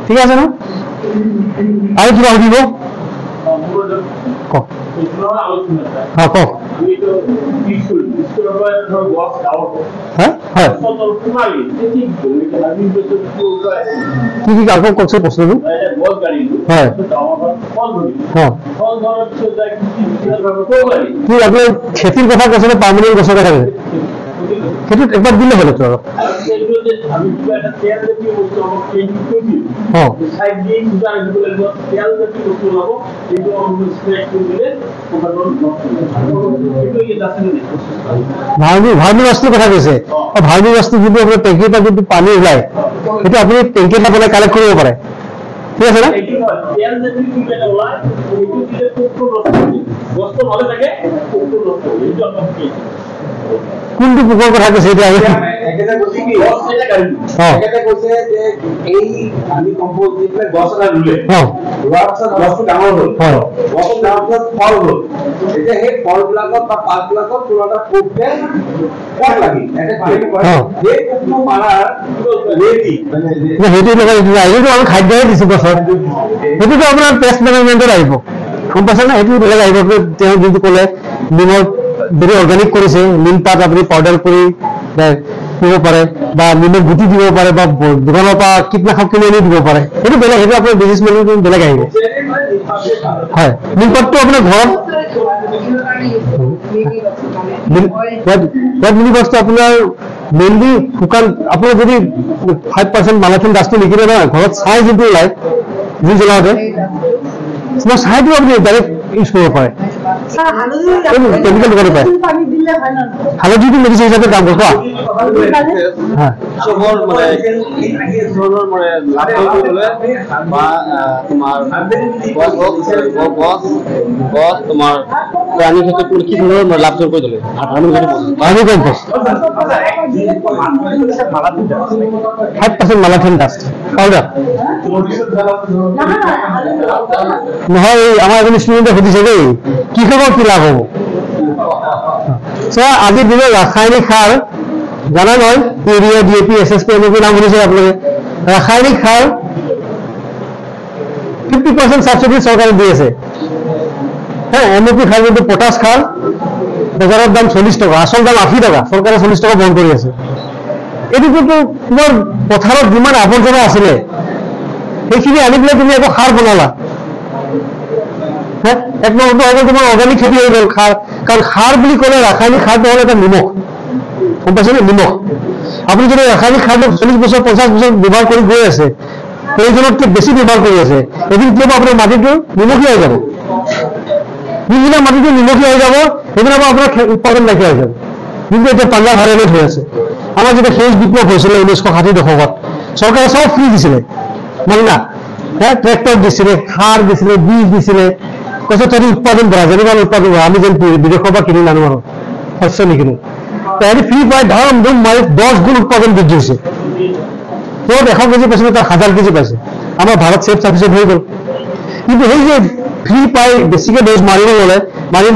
ঠিক আছে ন? আৰু কিবা সুধিব? কওক। কওক। কি আকৌ কওকচোন প্ৰশ্নটো। হয়, কি আপোনাৰ খেতিৰ কথা কৈছে নে পাৰ্মানেণ্ট গছৰ কথা কৈছে? খেতিত একবাৰ দিলে হ'ল আৰু ভাৰ্মি বস্তুৰ কথা কৈছে। ভাৰ্মি বস্তু যিটো আপোনাৰ টেংকিৰ পৰা যিটো পানী ওলায়, সেইটো আপুনি টেংকিত আপোনাৰ কালেক্ট কৰিব পাৰে। ঠিক আছে না? কোনটো পোকৰ কথা কৈছে এতিয়া? সেইটো খাদ্যহে দিছো গছৰ, সেইটোতো আপোনাৰ পেষ্ট মেনেজমেণ্টত আহিব, গম পাইছে না? সেইটো বেলেগ আহিব। তেওঁ যিটো ক'লে নিমৰ যদি অৰ্গেনিক কৰিছে, নিম পাত আপুনি পাউডাৰ কৰি দিব পাৰে, বা নিমৰ গুটি দিব পাৰে, বা দোকানৰ পৰা কীটনাশক কিনি আনি দিব পাৰে, সেইটো বেলেগ। সেইটো আপোনাৰ বিজনেছ মেনেজমেণ্ট বেলেগ আহিব। হয়, নিম পাতটো আপোনাৰ ঘৰত মিলি বস্তু আপোনাৰ মেইনলি শুকান। আপোনাৰ যদি 5% মালাথিন ডাষ্টটো নিকিনে নহয়, ঘৰত ছাই যোনটো ওলায় জুই জ্বলাওঁতে, ছাইটো আপুনি ডাইৰেক্ট ইউজ কৰিব পাৰে। কেমিকেল দোকানত পায়। হালধিটো মেডিচিন হিচাপে কাম কৰে। তোমাৰ প্ৰাণী ক্ষেত্ৰত কি ধৰণৰ লাভজন কৰি তোলে? ভাৰ্মি কম্পোষ্ট 5% মালাথিন ডাষ্ট পাউডাৰ নহয়। আমাৰ এজন ষ্টুডেণ্টে সুধিছে দেই, কৃষকৰ কি লাভ হ'ব? আজিৰ দিনত ৰাসায়নিক সাৰ জানা নহয় ইউৰিয়া DAP SSP এনেকৈ নাম শুনিছে আপোনালোকে ৰাসায়নিক সাৰ 50% সাবসিডি চৰকাৰে দি আছে হ্যাঁ MOP সাৰ কিন্তু পটাছ সাৰ বজাৰৰ দাম 40 টকা আসল দাম 80 টকা চৰকাৰে 40 টকা বন্ধ কৰি আছে এইটো কিন্তু তোমাৰ পথাৰত যিমান আৱৰ্জনা আছিলে সেইখিনি আনি পেলাই তুমি একো সাৰ বনালা এক নম্বৰটো হৈ গ'ল তোমাৰ অৰ্গেনিক খেতি হৈ গ'ল সাৰ কাৰণ সাৰ বুলি ক'লে ৰাসায়নিক সাৰটো হ'ল এটা নিমখ গম পাইছেনে নিমখ আপুনি যদি ৰাসায়নিক সাৰটো 40 বছৰ 50 বছৰ ব্যৱহাৰ কৰি গৈ আছে প্ৰয়োজনতকৈ বেছি ব্যৱহাৰ কৰি আছে এদিন কি হ'ব আপোনাৰ মাটিটো নিমখীয়া হৈ যাব যিদিনা মাটিটো নিমখীয়া হৈ যাব সেইদিনা আপোনাৰ উৎপাদন নাইকিয়া হৈ যাব কিন্তু এতিয়া পাঞ্জাৱ হাৰিয়ানাত হৈ আছে আমাৰ যেতিয়া সেউজ বিপ্লৱ হৈছিলে 1960 দশকত চৰকাৰে চব ফ্ৰী দিছিলে মানে না ট্ৰেক্টৰ দিছিলে সাৰ দিছিলে বীজ দিছিলে কৈছে তহঁতি উৎপাদন কৰা যেনেকুৱা উৎপাদন কৰা আমি যেন বিদেশৰ পৰা কিনি নানো আৰু শস্য নিকিনো তাহাঁতি ফ্ৰী পাই ধৰম ধুম মাৰি 10 গুণ উৎপাদন বৃদ্ধি হৈছে য'ত 100 কেজি পাইছিলে তাত 1000 কেজি পাইছে আমাৰ ভাৰত চেফ চাফিচিয়েণ্ট হৈ গ'ল কিন্তু সেই যে ফ্ৰী পাই বেছিকৈ ড'জ মাৰিব ল'লে মাৰি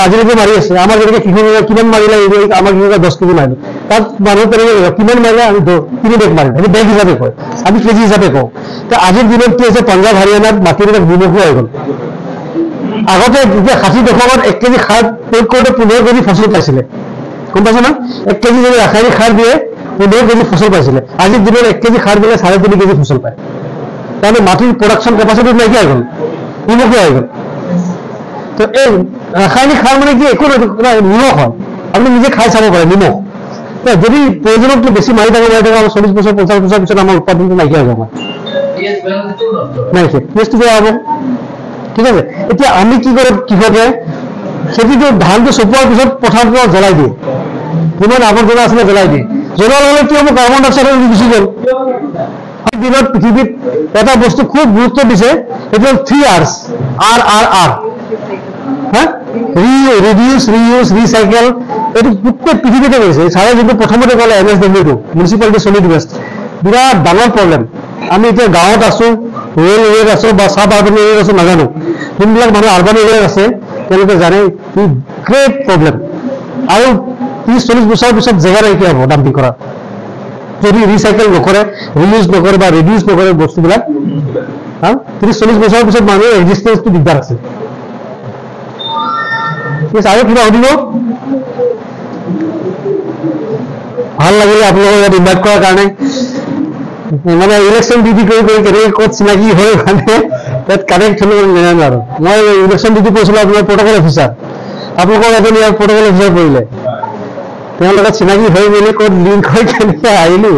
আজিলৈকে মাৰি আছে আমাৰ যেনেকৈ কৃষক কিমান মাৰিলে আমাৰ কৃষকে 10 কেজি মাৰিলে তাত মানুহ তেনেকৈ কিমান মাৰিলে আমি 3 বেগ মাৰিম সেইটো বেগ হিচাপে কয় আমি কেজি হিচাপে কওঁ তো আজিৰ দিনত কি হৈছে পাঞ্জাৱ হাৰিয়ানাত মাটিবিলাক নিমখীয়া হৈ গ'ল আগতে যেতিয়া 60 দশকত 1 কেজি সাৰ প্ৰয়োগ কৰোঁতে 15 কেজি ফচল পাইছিলে গম পাইছে না 1 কেজি যদি ৰাসায়নিক সাৰ দিয়ে 15 কেজি ফচল পাইছিলে আজিৰ দিনত 1 কেজি সাৰ দিলে 3.5 কেজি ফচল পায় তাৰমানে মাটিৰ প্ৰডাকশ্যন কেপাচিটি নাইকিয়া হৈ গ'ল নিমখীয়া হৈ গ'ল তো এই ৰাসায়নিক সাৰ মানে কি একো নিমখ হয় আপুনি নিজে খাই চাব পাৰে নিমখ যদি প্ৰয়োজনতকৈ বেছি মাৰি থাকোঁ 40 বছৰ 50 বছৰ পিছত আমাৰ উৎপাদনটো নাইকিয়া হৈ যাব নাইকিয়া টেষ্টটো বেয়া হ'ব ঠিক আছে এতিয়া আমি কি কৰোঁ কৃষকে খেতিটো ধানটো চপোৱাৰ পিছত পথাৰটো জ্বলাই দিয়ে যিমান আৱৰ্জনা আছিলে জ্বলাই দিয়ে জ্বলোৱাৰ লগে কি হ'ব কাৰ্বন ডাই অক্সাইড গুচি গ'ল দিনত পৃথিৱীত এটা বস্তু খুব গুৰুত্ব দিছে সেইটো হ'ল 3 Rs RRR reduce reuse recycle এইটো গোটেই পৃথিৱীতে কৰিছে ছাৰে যোনটো প্ৰথমতে ক'লে MSWটো মিউনিচিপালিটি চলিড ৱেষ্ট বিৰাট ডাঙৰ প্ৰব্লেম আমি এতিয়া গাঁৱত আছোঁ ৰুৰেল এৰিয়াত আছোঁ বা চাব আৰ্বান এৰিয়াত আছোঁ নাজানো যোনবিলাক মানুহ আৰ্বান এৰিয়াত আছে তেওঁলোকে জানে কি গ্ৰেট প্ৰব্লেম আৰু 30-40 বছৰৰ পিছত জেগা নাইকিয়া হ'ব ডাম্পিং কৰা যদি ৰিচাইকেল নকৰে ৰিইউজ নকৰে বা ৰিডিউচ নকৰে বস্তুবিলাক 30-40 বছৰৰ পিছত মানুহৰ এক্সিষ্টেঞ্চটো দিগদাৰ আছে আৰু কিবা সুধিব ভাল লাগিলে আপোনালোকৰ ইয়াত ইনভাইট কৰাৰ কাৰণে মানে ইলেকশ্যন ডিউটি কৰি কেনেকৈ ক'ত চিনাকি হয় মানে তাত কানেক্ট হ'লে নাজানো আৰু মই ইলেকশ্যন ডিউটি কৰিছিলোঁ আপোনাৰ প্ৰট'কল অফিচাৰ আপোনালোকৰ এজন ইয়াৰ প্ৰট'কল অফিচাৰ পৰিলে তেওঁৰ লগত চিনাকি হৈ মেলি ক'ত লিংক হৈ কেনেকৈ আহিলোঁ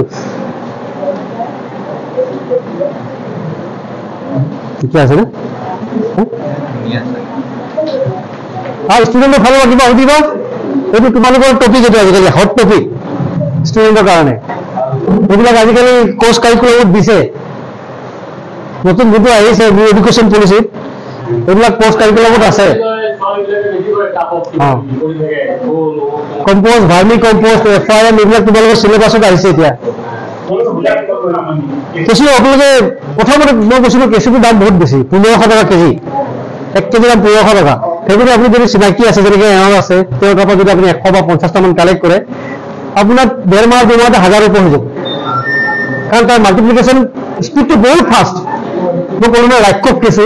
ঠিকে আছে নে আৰু ষ্টুডেণ্টৰ ফালৰ পৰা কিবা সুধিব এইটো তোমালোকৰ টপিক এইটো আজিকালি হট টপিক ষ্টুডেণ্টৰ কাৰণে এইবিলাক আজিকালি কোৰ্চ কাৰিকুলামত দিছে নতুন যোনটো আহিছে নিউ এডুকেশ্যন পলিচিত এইবিলাক কোৰ্চ কাৰিকুলামত আছে কম্প'ষ্ট ভাৰ্মি কম্প'ষ্ট FRM এইবিলাক তোমালোকৰ চিলেবাছত আহিছে এতিয়া কেঁচু আপোনালোকে প্ৰথমতে মই কৈছিলোঁ কেঁচুটোৰ দাম বহুত বেছি 1500 টকা কেজি 1 কেজি দাম 1500 টকা সেইবোৰ আপুনি যদি চিনাকি আছে যেনেকৈ এওঁ আছে তেওঁৰ পৰা যদি আপুনি 100 বা 50টামান কালেক্ট কৰে আপোনাৰ 1.5 মাহ 2 মাহতে 1000 ওপৰ হৈ যাব কাৰণ তাৰ মাল্টিপ্লিকেশ্যন স্পীডটো বহুত ফাষ্ট মই ক'লো নহয় ৰাক্ষস কেঁচু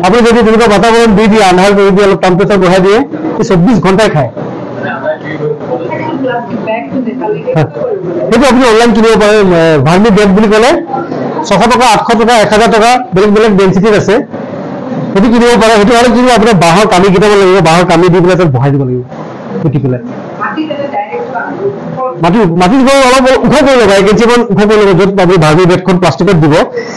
আপুনি যদি তেনেকুৱা বাতাবৰণ দি দিয়ে আন্ধাৰ কৰি দিয়ে অলপ টেম্পাৰেচাৰ বঢ়াই দিয়ে 24 ঘণ্টাই খায় সেইটো আপুনি অনলাইন কিনিব পাৰে ভাৰ্মি বেগ বুলি ক'লে 600 টকা 800 টকা 1000 টকা বেলেগ বেলেগ ডেঞ্চিটিত আছে সেইটো কিনিব পাৰে সেইটো হ'লে কিন্তু আপোনাৰ বাঁহৰ কামি কেইটামান লাগিব বাঁহৰ কামি দি পেলাই তাত বহাই দিব লাগিব পুতি পেলাই মাটি অলপ ওখ কৰি ল'ব 1 ইঞ্চিমান ওখ কৰি ল'ব য'ত আপুনি ভাৰ্মি বেগখন প্লাষ্টিকত দিব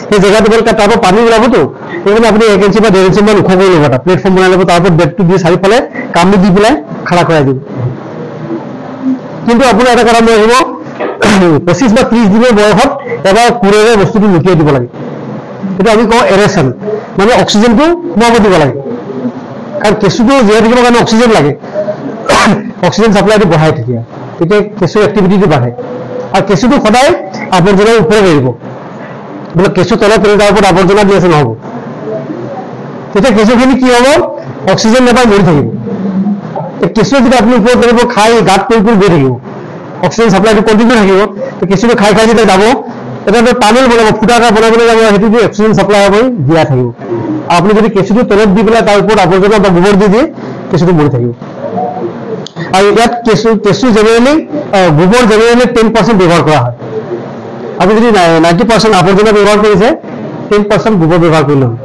সেই জেগাটো বেলেগ তাৰ পৰা পানী ওলাবতো সেইকাৰণে আপুনি 1 ইঞ্চি বা 1.5 ইঞ্চিমান ওখ কৰি ল'ব এটা প্লেটফৰ্ম বনাই ল'ব তাৰ ওপৰত বেগটো দি চাৰিওফালে কামি দি পেলাই খাৰা কৰাই দিব কিন্তু আপোনাৰ এটা কথা মই আহিব 25 বা 30 দিনৰ বয়সত এবাৰ কোৰেৰে বস্তুটো লুটিয়াই দিব লাগে সেইটো আমি কওঁ এৰেশ্যন মানে অক্সিজেনটো সোমাব দিব লাগে কাৰণ কেঁচুটো জীয়াই থাকিবৰ কাৰণে অক্সিজেন লাগে অক্সিজেন ছাপ্লাইটো বঢ়াই তেতিয়া কেঁচুৰ এক্টিভিটিটো বাঢ়ে আৰু কেঁচুটো সদায় আৱৰ্জনাৰ ওপৰত এৰিব বোলে কেঁচু তলত পেলাই তাৰ ওপৰত আৱৰ্জনা দি আছে নহ'ব তেতিয়া কেঁচুখিনি কি হ'ব অক্সিজেন নাপাই মৰি থাকিব কেঁচু যদি আপুনি ওপৰত এৰিব খাই গাত পৰি গৈ থাকিব অক্সিজেন সাপ্লাইটো কণ্টিনিউ থাকিব। কেঁচুটো খাই খাই যেতিয়া যাব এটা টানেল বনাব, ফুটা এটা বনাবলৈ যাব, সেইটো দি অক্সিজেন চাপ্লাই হৈ জীয়াই থাকিব। আপুনি যদি কেঁচুটো তলত দি পেলাই তাৰ ওপৰত আৱৰ্জনা বা গোবৰ দি দিয়ে কেঁচুটো মৰি থাকিব। আৰু ইয়াত কেঁচু জেনেৰেলি গোবৰ জেনেৰেলি 10% ব্যৱহাৰ কৰা হয়। আপুনি যদি 90% আৱৰ্জনা ব্যৱহাৰ কৰিছে 10% গোবৰ ব্যৱহাৰ কৰিলে হয়।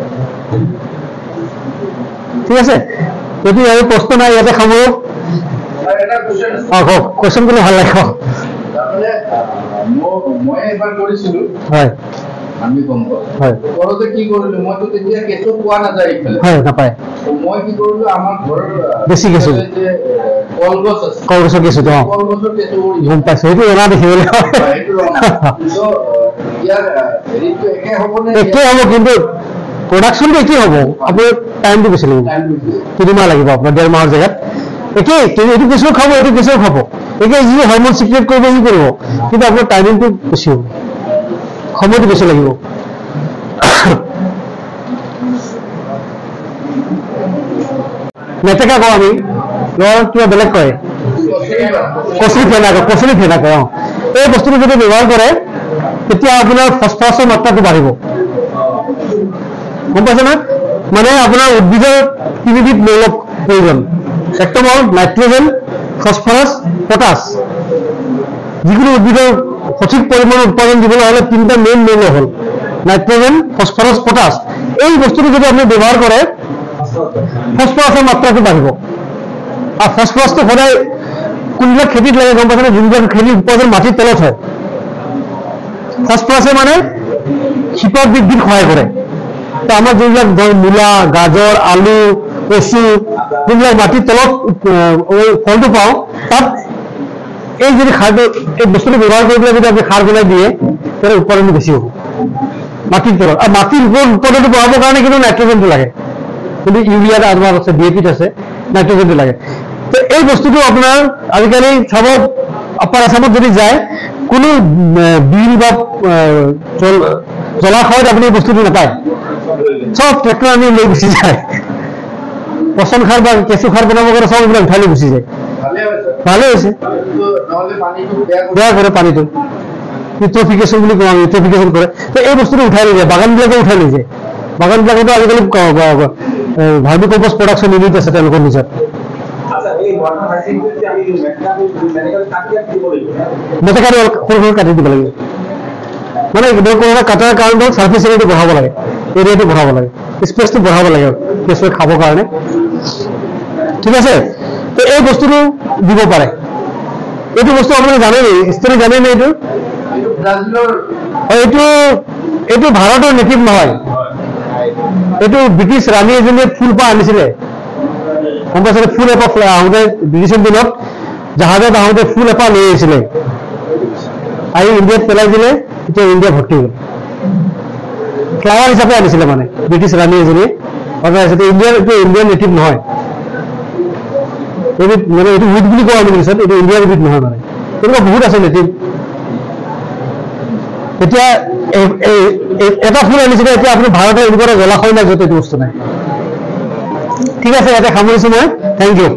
ঠিক আছে, যদি আৰু প্ৰশ্ন নাই ইয়াতে সামৰো। কওক, কোৱেশ্যন কৰিলে ভাল লাগে। তাৰমানে মই এবাৰ কৰিছিলো হয় আমি গম পাওঁ ঘৰতে কি কৰিলো, মইতো তেতিয়া কেঁচু পোৱা নাযায় ইফালে, হয় নাপায়। মই কি কৰিলো আমাৰ ঘৰৰ বেছি কেঁচু যে কলগছ আছে, কলগছৰ কেঁচুটো কলগছৰ কেঁচু গম পাইছো, সেইটো ৰঙা দেখিবলৈ একে হ'ব, কিন্তু প্ৰডাকশ্যনটো একেই হ'ব। আপোনাৰ টাইমটো বেছি লাগিব, 3 মাহ লাগিব আপোনাৰ 1.5 মাহৰ জেগাত। একেই, এইটো কেঁচুও খাব, এইটো কেঁচুও খাব, একেই যি হৰমন চিক্ৰেট কৰিব সি কৰিব, কিন্তু আপোনাৰ টাইমিংটো বেছি হ'ব, সময়টো বেছি লাগিব। মেটেকা কওঁ আমি, কিবা বেলেগ কয়, কচুৰি ফেনা কয়। এই বস্তুটো যদি ব্যৱহাৰ কৰে তেতিয়া আপোনাৰ ফচফৰাছৰ মাত্ৰাটো বাঢ়িব, গম পাইছে না? মানে আপোনাৰ উদ্ভিদৰ 3বিধ মৌল প্ৰয়োজন, একদম হ'ল নাইট্ৰজেন, ফচফৰাছ, পটাছ। যিকোনো উদ্ভিদৰ সঠিক পৰিমাণৰ উৎপাদন দিবলৈ হ'লে 3টা মেইন মৌল হ'ল নাইট্ৰজেন, ফচফৰাছ, পটাছ। এই বস্তুটো যদি আপুনি ব্যৱহাৰ কৰে ফচফৰাছৰ মাত্ৰাটো বাঢ়িব। আৰু ফচফৰাছটো সদায় কোনবিলাক খেতিত লাগে গম পাইছে, যোনবিলাক খেতিৰ উৎপাদন মাটিৰ তলত হয়। ফচফৰাছে মানে শিপা বৃদ্ধিত সহায় কৰে। তো আমাৰ যোনবিলাক মূলা, গাজৰ, আলু, কচু, যোনবিলাক মাটিৰ তলত ফলটো পাওঁ, তাত এই যদি সাৰটো, এই বস্তুটো ব্যৱহাৰ কৰি পেলাই যদি আপুনি সাৰ বনাই দিয়ে তেতিয়া উৎপাদনটো বেছি হ'ব মাটিৰ তলত। আৰু মাটিৰ ওপৰত উৎপাদনটো বঢ়াবৰ কাৰণে কিন্তু নাইট্ৰজেনটো লাগে, কিন্তু ইউৰিয়াত আমাৰ আছে, DAPত আছে, নাইট্ৰজেনটো লাগে। তো এই বস্তুটো আপোনাৰ আজিকালি চাব আপাৰ আছামত যদি যায়, কোনো বিল বা জলাশয়ত আপুনি এই বস্তুটো নাপায়, চব ট্ৰেক্টৰ আনি লৈ গুচি যায়। পচন সাৰ বা কেঁচু সাৰ বনাব কাৰণে চব এইবিলাক উঠাই লৈ গুচি যায়। ভালে হৈছে, বেয়া কৰে পানীটো, ইউট্ৰফিকেশ্যন বুলি কওঁ আমি, ইউট্ৰফিকেশ্যন কৰে। তো এই বস্তুটো উঠাই লৈ যায়, বাগানবিলাকে উঠাই লৈ যায়। বাগানবিলাকতো আজিকালি ভাৰ্মি কম্পোষ্ট প্ৰডাকশ্যন ইউনিট আছে তেওঁলোকৰ নিজৰ। মেটেকাটো সৰু সৰু কাটি দিব লাগিব, মানে কোনোবা কাটাৰ কাৰণ হ'ল চাৰ্ফেচ এৰিয়াটো বঢ়াব লাগে, এৰিয়াটো বঢ়াব লাগে, স্পেচটো বঢ়াব লাগে কেঁচুৱে খাবৰ কাৰণে। ঠিক আছে, তো এই বস্তুটো দিব পাৰে। এইটো বস্তু আপোনালোকে জানেই, হিষ্টৰী জানেই নে? এইটো ভাৰতৰ নেটিভ নহয়, এইটো ব্ৰিটিছ ৰাণী এজনীয়ে ফুল পৰা আনিছিলে, গম পাইছে? ফুল এপাহ আহোঁতে ব্ৰিটিছৰ দিনত জাহাজত আহোঁতে ফুল এপাহ লৈ আহিছিলে, আহি ইণ্ডিয়াত পেলাই দিলে, এতিয়া ইণ্ডিয়া ভৰ্তি হ'ল। ফ্লাৱাৰ হিচাপে আনিছিলে মানে ব্ৰিটিছ ৰাণী এজনীয়ে। ইণ্ডিয়ান নেটিভ নহয়, মানে এইটো উইড বুলি কোৱা ইংলিছত, এইটো ইণ্ডিয়াৰ উইড নহয়। মানে তেনেকুৱা বহুত আছে নেটিভ। এতিয়া এটা ফুল আনিছিলে, এতিয়া আপুনি ভাৰতৰ এনেকুৱা এটা জলাশয় নাই য'ত এইটো বস্তু নাই। ঠিক আছে, ইয়াতে সামৰিছোঁ মই, থেংক ইউ।